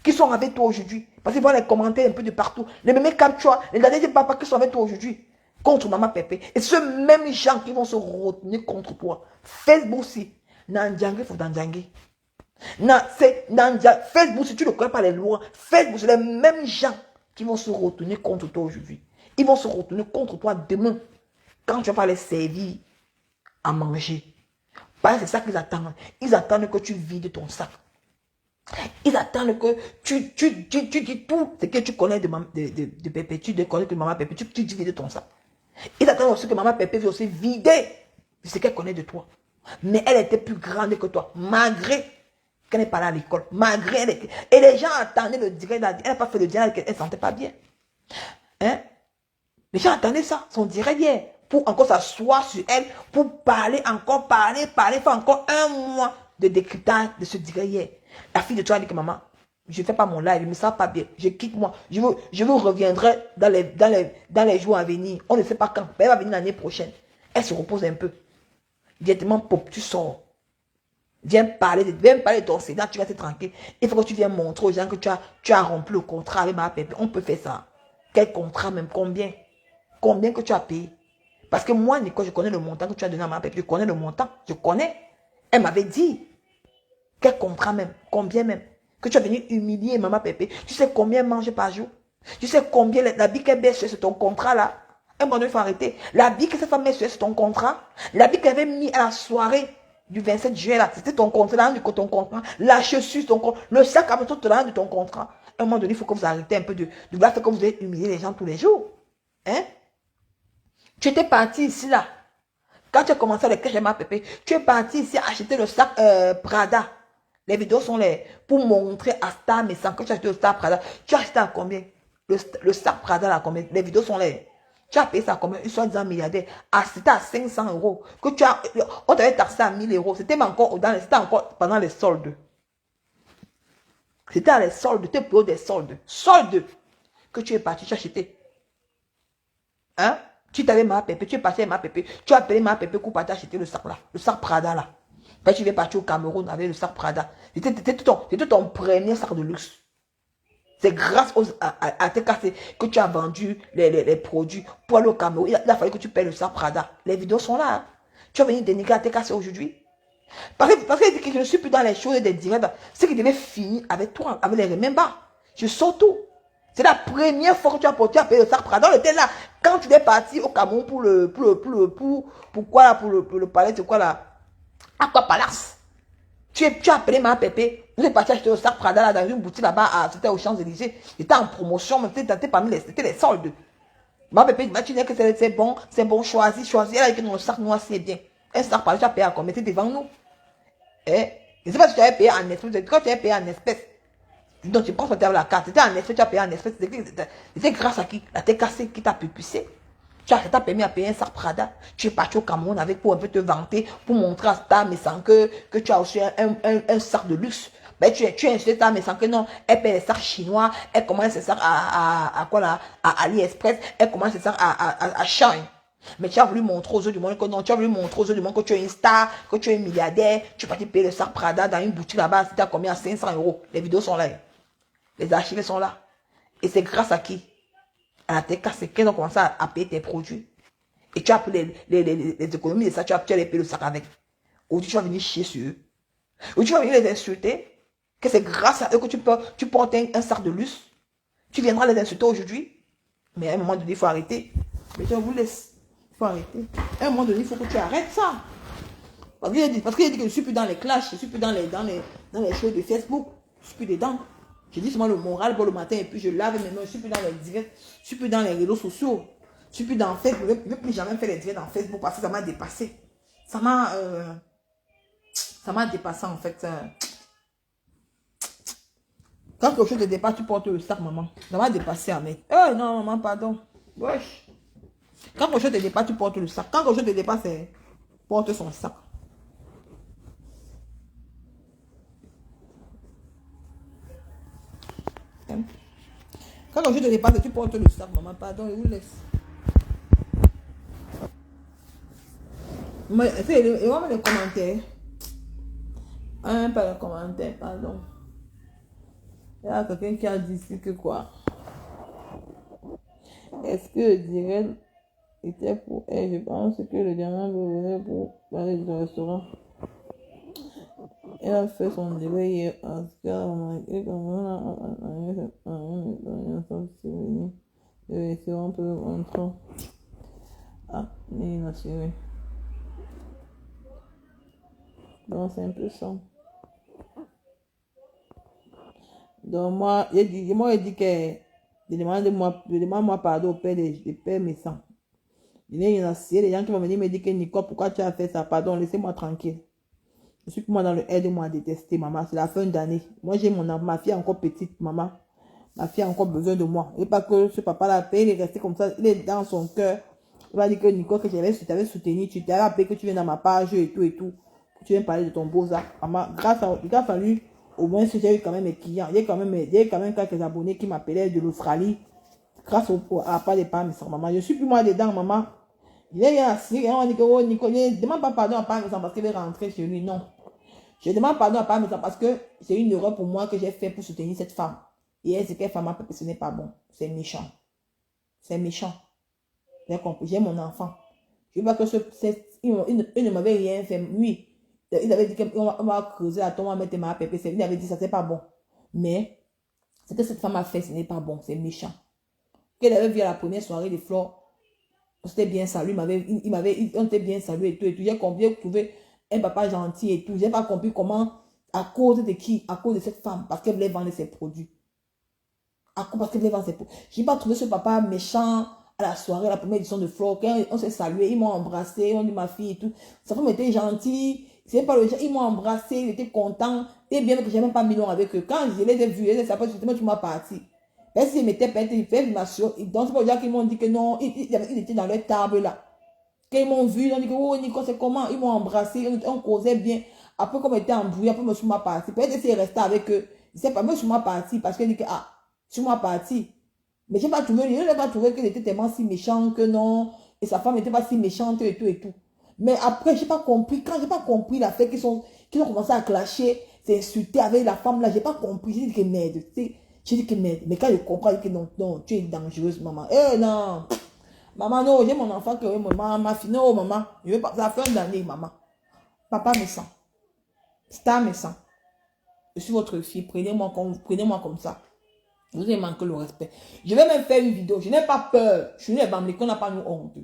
A: qui sont avec toi aujourd'hui, parce qu'ils voient les commentaires un peu de partout, les mêmes captures, les derniers papas qui sont avec toi aujourd'hui, contre Maman Pépé, et ceux mêmes gens qui vont se retenir contre toi. Facebook aussi, Nandjangé, faut Nandjangé. Facebook, si tu ne connais pas les lois, Facebook, c'est les mêmes gens qui vont se retourner contre toi aujourd'hui. Ils vont se retourner contre toi demain, quand tu vas pas les servir à manger. Parce que c'est ça qu'ils attendent. Ils attendent que tu vides ton sac. Ils attendent que tu dis tout ce que tu connais de Pépé. Tu connais que Maman Pépé, tu vides ton sac. Ils attendent aussi que Maman Pépé vienne aussi vider ce qu'elle connaît de toi. Mais elle était plus grande que toi, malgré qu'elle n'est pas allée à l'école. Malgré elle était... Et les gens attendaient le direct. Elle n'a pas fait le direct, elle ne sentait pas bien. Hein? Les gens attendaient ça, son direct hier, pour encore s'asseoir sur elle, pour parler, encore parler, faire encore un mois de décryptage de ce direct hier. La fille de toi a dit que maman, je ne fais pas mon live, je ne me sens pas bien, je quitte moi, je vous reviendrai dans les jours à venir. On ne sait pas quand, mais elle va venir l'année prochaine. Elle se repose un peu. Directement, pop, tu sors. Viens parler de ton sénat, tu vas être tranquille. Il faut que tu viennes montrer aux gens que tu as rempli le contrat avec ma pépé. On peut faire ça. Quel contrat même? Combien? Combien que tu as payé? Parce que moi, Nicole, je connais le montant que tu as donné à ma pépé. Je connais le montant. Je connais. Elle m'avait dit. Quel contrat même? Combien même? Que tu as venu humilier maman pépé. Tu sais combien elle mange par jour? Tu sais combien la bille qu'elle baisse sur ton contrat là? Un moment donné, il faut arrêter. La bille que cette femme met sur ton contrat, la bille qu'elle avait mis à la soirée du 27 juillet là, c'était ton contrat, de ton contrat. La chaussure, ton contrat. Le sac à tout de ton contrat. À un moment donné, il faut que vous arrêtez un peu de faire que vous devez humilier les gens tous les jours. Hein? Tu étais parti ici là. Quand tu as commencé à le cacher ma pépé, tu es parti ici acheter le sac Prada. Les vidéos sont là pour montrer à Star, mais sans que tu as acheté le Star Prada. Tu as acheté à combien? Le sac Prada, là, à combien? Les vidéos sont là. Tu as payé ça à combien? Une soi-disant milliardaire. Ah, c'était à 500 euros. Que tu as, on t'avait taxé à 1000 euros. C'était encore, c'était encore pendant les soldes. C'était à les soldes. C'était pour des soldes. Soldes. Que tu es parti, tu as acheté. Hein? Tu t'avais ma pépé, tu es parti avec ma pépé. Tu as appelé ma pépé pour partir acheter le sac là. Le sac Prada là. Quand tu es parti au Cameroun avec le sac Prada. C'était ton premier sac de luxe. C'est grâce à tes cassés que tu as vendu les produits pour aller au Cameroun. Il a fallu que tu payes le sac Prada. Les vidéos sont là. Hein. Tu vas venir dénigrer à tes cassés aujourd'hui. Parce qu'il dit que je ne suis plus dans les choses des directs. C'est qu'il devait finir avec toi, avec les remembers. Je sors tout. C'est la première fois que tu as payé le sac Prada. On était là. Quand tu es parti au Cameroun pour le palais, c'est quoi là? Aqua Palace. Tu as appelé ma pépé. Vous êtes parti acheter le sac Prada là, dans une boutique là-bas, c'était aux Champs-Élysées. C'était en promotion, mais c'était parmi c'était les soldes. Ma pépé, tu dis que c'est bon, choisis. Elle a dit que le sac noir c'est bien. Un sac Prada, tu as payé à combien? C'était devant nous. Eh? Je ne sais pas si tu avais payé en espèces. Quand tu avais payé en espèces, donc tu penses que tu avais la carte. C'était en espèces, tu as payé en espèces. C'était grâce à qui? La tête cassée qui t'a pupissé. Tu as permis à payer un sac Prada. Tu es parti au Cameroun avec pour un peu te vanter, pour montrer à Star, mais sans que tu as aussi un sac de luxe. Ben, tu es insulté Star, mais sans que non. Elle paye les sacs chinois. Elle commande ses sacs à quoi là? À AliExpress. Elle commande ses sacs à Shine. Mais tu as voulu montrer aux autres du monde que non, tu as voulu montrer aux autres du monde que tu es une star, que tu es un milliardaire, tu es parti payer le sac Prada dans une boutique là-bas, c'était à combien? À 500 euros. Les vidéos sont là. Les archives sont là. Et c'est grâce à qui? À la tech, c'est qu'ils ont commencé à payer tes produits. Et tu as pris les économies de ça, tu as les payé le sac avec. Aujourd'hui, tu vas venir chier sur eux. Ou tu vas venir les insulter, que c'est grâce à eux que tu portes un sac de luxe. Tu viendras les insulter aujourd'hui. Mais à un moment donné, il faut arrêter. Mais je vous laisse. Il faut arrêter. À un moment donné, il faut que tu arrêtes ça. Parce qu'il a dit que je ne suis plus dans les clashs, je ne suis plus dans les choses de Facebook. Je ne suis plus dedans. Je dis seulement le moral pour le matin et puis je lave mes mains. Je ne suis plus dans les directs. Je ne suis plus dans les réseaux sociaux. Je ne suis plus dans Facebook. Je ne vais plus jamais faire les directs dans Facebook parce que ça m'a dépassé. Ça m'a dépassé en fait. Quand quelque chose te dépasse, tu portes le sac, maman. Ça m'a dépassé, mec. Oh non, maman, pardon. Wesh. Quand quelque chose te dépasse, tu portes le sac. Quand quelque chose te dépasse, porte son sac. Quand quelque chose te dépasse, tu portes le sac, maman. Pardon, je vous laisse. Et on va les commentaires. Pas les commentaires, pardon. Il y a quelqu'un qui a dit ici que quoi? Est-ce que le direct était pour elle? Je pense que le diamant venait pour parler du restaurant. Elle a fait son direct hier en ce cas, et comme on a le restaurant peut montrer. Ah, il a assuré. Donc c'est un peu ça. Donc moi, il dit que je demande-moi pardon au père des pères méchants. Il y a des gens qui vont venir me dire que Nicole, pourquoi tu as fait ça? Pardon, laissez-moi tranquille. Je suis moi dans le aide-moi à détester, maman. C'est la fin d'année. Moi, j'ai ma fille encore petite, maman. Ma fille a encore besoin de moi. Et pas que ce papa-là, il est resté comme ça. Il est dans son cœur. Il va dire que Nicole, que je t'avais soutenu, tu t'es rappelé que tu viens dans ma page et tout et tout. Que tu viens parler de ton beau-zak. Maman, grâce à lui, au moins, j'ai eu quand même mes clients. Il y a quand même quelques abonnés qui m'appelaient de l'Australie. Grâce à pas des parents, maman. Je suis plus moi dedans, maman. Il est assis, on dit que oh, Nicole, ne demande pas pardon à pas parce qu'il veut rentrer chez lui. Non. Je demande pardon à pas parce que c'est une erreur pour moi que j'ai fait pour soutenir cette femme. Et elle, c'est qu'elle femme, ce n'est pas bon. C'est méchant. C'est méchant. J'ai compris. J'ai mon enfant. Je ne veux pas que il ne m'avait rien fait. Oui. Il avait dit qu'on va creuser la tombe, on va mettre ma pépé. Il avait dit ça, c'est pas bon. Mais, ce que cette femme a fait, ce n'est pas bon. C'est méchant. Qu'elle avait vu à la première soirée des fleurs, on s'était bien salué, on était bien salué et tout. J'ai trouvé un papa gentil et tout. J'ai pas compris comment, à cause de qui? À cause de cette femme, parce qu'elle voulait vendre ses produits. Parce qu'elle voulait vendre ses produits. J'ai pas trouvé ce papa méchant à la soirée, la première édition de Flow, quand on s'est salué, ils m'ont embrassé, on dit ma fille et tout. Sa femme était gentille, c'est pas le genre, ils m'ont embrassé, ils étaient contents, et bien que j'ai même pas mis long avec eux. Quand je les ai vus, ils étaient justement, tu m'as parti. Parce qu'ils m'étaient pété, ils fait ma soeur, donc c'est pas le genre qu'ils m'ont dit que non, ils étaient dans leur table là. Quand ils m'ont vu, ils ont dit que, oh Nico, c'est comment? Ils m'ont embrassé, on causait bien. Après, comme on était embrouillé, après, je suis parti. Peut-être qu'ils resté avec eux. Je sais pas, moi, je suis parti parce qu'il dit que, ah, je suis parti. Mais je n'ai pas trouvé qu'il était tellement si méchant que non. Et sa femme n'était pas si méchante et tout et tout. Mais après, je n'ai pas compris. Quand je n'ai pas compris la fait qu'ils ont commencé à clasher, s'insulter avec la femme là, je n'ai pas compris. J'ai dit que merde. J'ai dit que merde. Mais quand je comprends, je dis que non, non, tu es dangereuse, maman. Eh non. Maman, non, j'ai mon enfant que maman, ma fille, non, maman. Je veux pas, ça fait un année, maman. Papa me sent. Star me sent. Je suis votre fille, prenez-moi comme ça. Vous avez manqué le respect. Je vais même faire une vidéo. Je n'ai pas peur. Je suis une bambée qu'on n'a pas nous honte.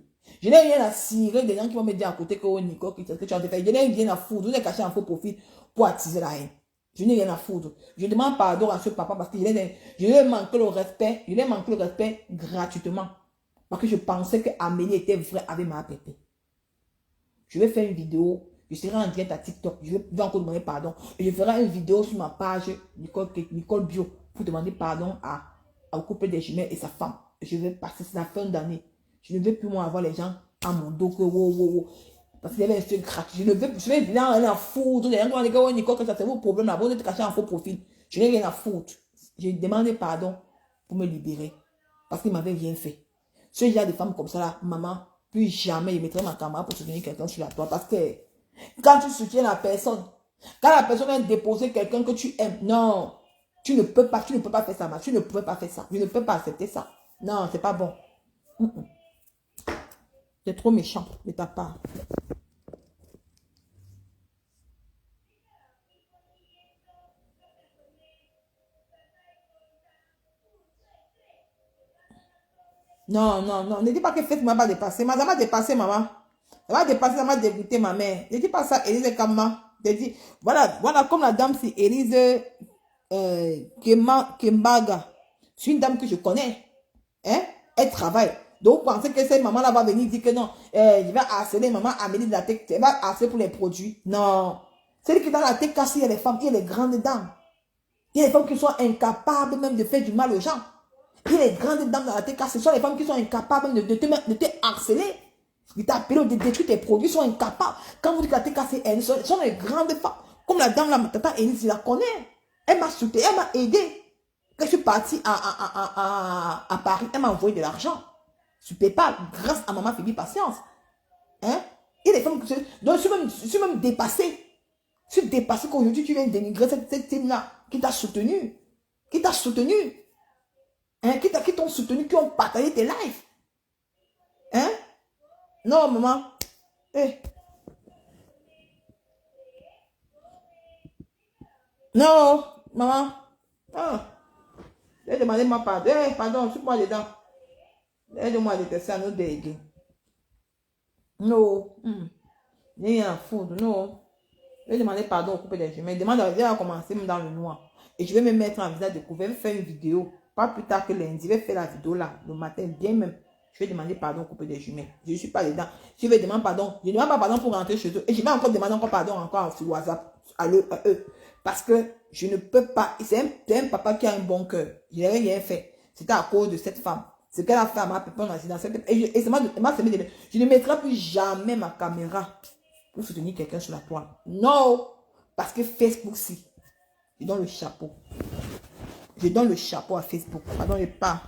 A: Je n'ai rien à cirer des gens qui vont me dire à côté que oh Nico, que tu as fait. Je n'ai rien à foutre. Vous avez caché un faux profil pour attiser la haine. Je n'ai rien à foutre. Je demande pardon à ce papa parce que je lui ai manqué le respect. Je lui ai manqué le respect gratuitement. Parce que je pensais que Amélie était vraie avec ma pépé. Je vais faire une vidéo. Je serai en direct à TikTok. Je vais encore demander pardon. Et je ferai une vidéo sur ma page Nicole Bio pour demander pardon au couple des jumelles et sa femme. Je vais passer la fin d'année. Je ne veux plus moi avoir les gens à mon dos que wow. Parce qu'il y avait un seul crack. Je vais rien à foutre. Les gens vont dire, oh Nicole, que ça c'est vos problèmes là. Vous êtes caché en faux profil. Je n'ai rien à foutre. J'ai demandé pardon pour me libérer. Parce qu'il m'avait rien fait. Ce genre de femmes comme ça là, maman, plus jamais je mettrai ma caméra pour soutenir quelqu'un sur la toile. Parce que quand tu soutiens la personne, quand la personne vient déposer quelqu'un que tu aimes, non, tu ne peux pas faire ça, tu ne peux pas faire ça, je ne peux pas accepter ça. Non, c'est pas bon. C'est trop méchant de ta part. Non, ne dis pas que Facebook m'a pas dépassé. Ça m'a dépassé, maman. Ça m'a dépassé, ça m'a dégoûté, ma mère. Ne dis pas ça, Élise Kama. Voilà, comme la dame, c'est Élise Kembaga. C'est une dame que je connais. Hein? Elle travaille. Donc, vous pensez que cette maman-là va venir dire que non, je vais harceler maman Amélie de la tech, elle va harceler pour les produits. Non. C'est qui dans la tech casse, il y a les femmes, il y a les grandes dames. Il y a les femmes qui sont incapables même de faire du mal aux gens. Il y a les grandes dames dans la tech casse, ce sont les femmes qui sont incapables de te harceler. De t'appeler, de détruire tes produits, sont incapables. Quand vous dites que la tech casse, elles sont les grandes femmes. Comme la dame là, tata Élise, je la connais. Elle m'a soutenu, elle m'a aidé. Quand je suis partie à Paris, elle m'a envoyé de l'argent. Sur PayPal, grâce à maman Phoebe Patience. Hein? Il y a des femmes qui donc, je suis même dépassée. Je suis dépassée qu'aujourd'hui, tu viens dénigrer cette team-là qui t'a soutenu. Qui t'a soutenu. Hein? Qui t'ont soutenu, qui ont partagé tes lives. Hein? Non, maman. Eh. Non, maman. Ah. J'ai demandé ma pardon. Eh, pardon, je suis pas dedans. Aide-moi à détester à nos délégués. Non. J'ai rien à foutre. Non. Je vais demander pardon au couple des jumelles. Demande à commencer même dans le noir. Et je vais me mettre en visage découvert. Je vais faire une vidéo. Pas plus tard que lundi. Je vais faire la vidéo là. Le matin, bien même. Je vais demander pardon au couple des jumelles. Je ne suis pas dedans. Je vais demander pardon. Je ne demande pas pardon pour rentrer chez eux. Et je vais encore demander pardon encore sur WhatsApp à eux. Parce que je ne peux pas. C'est un papa qui a un bon cœur. Je n'ai rien fait. C'était à cause de cette femme. Ce qu'elle a fait à ma pépin dans cette... Et je ne mettrai plus jamais ma caméra pour soutenir quelqu'un sur la toile. Non. Parce que Facebook, si. Je donne le chapeau. Je donne le chapeau à Facebook. Pardon, pas.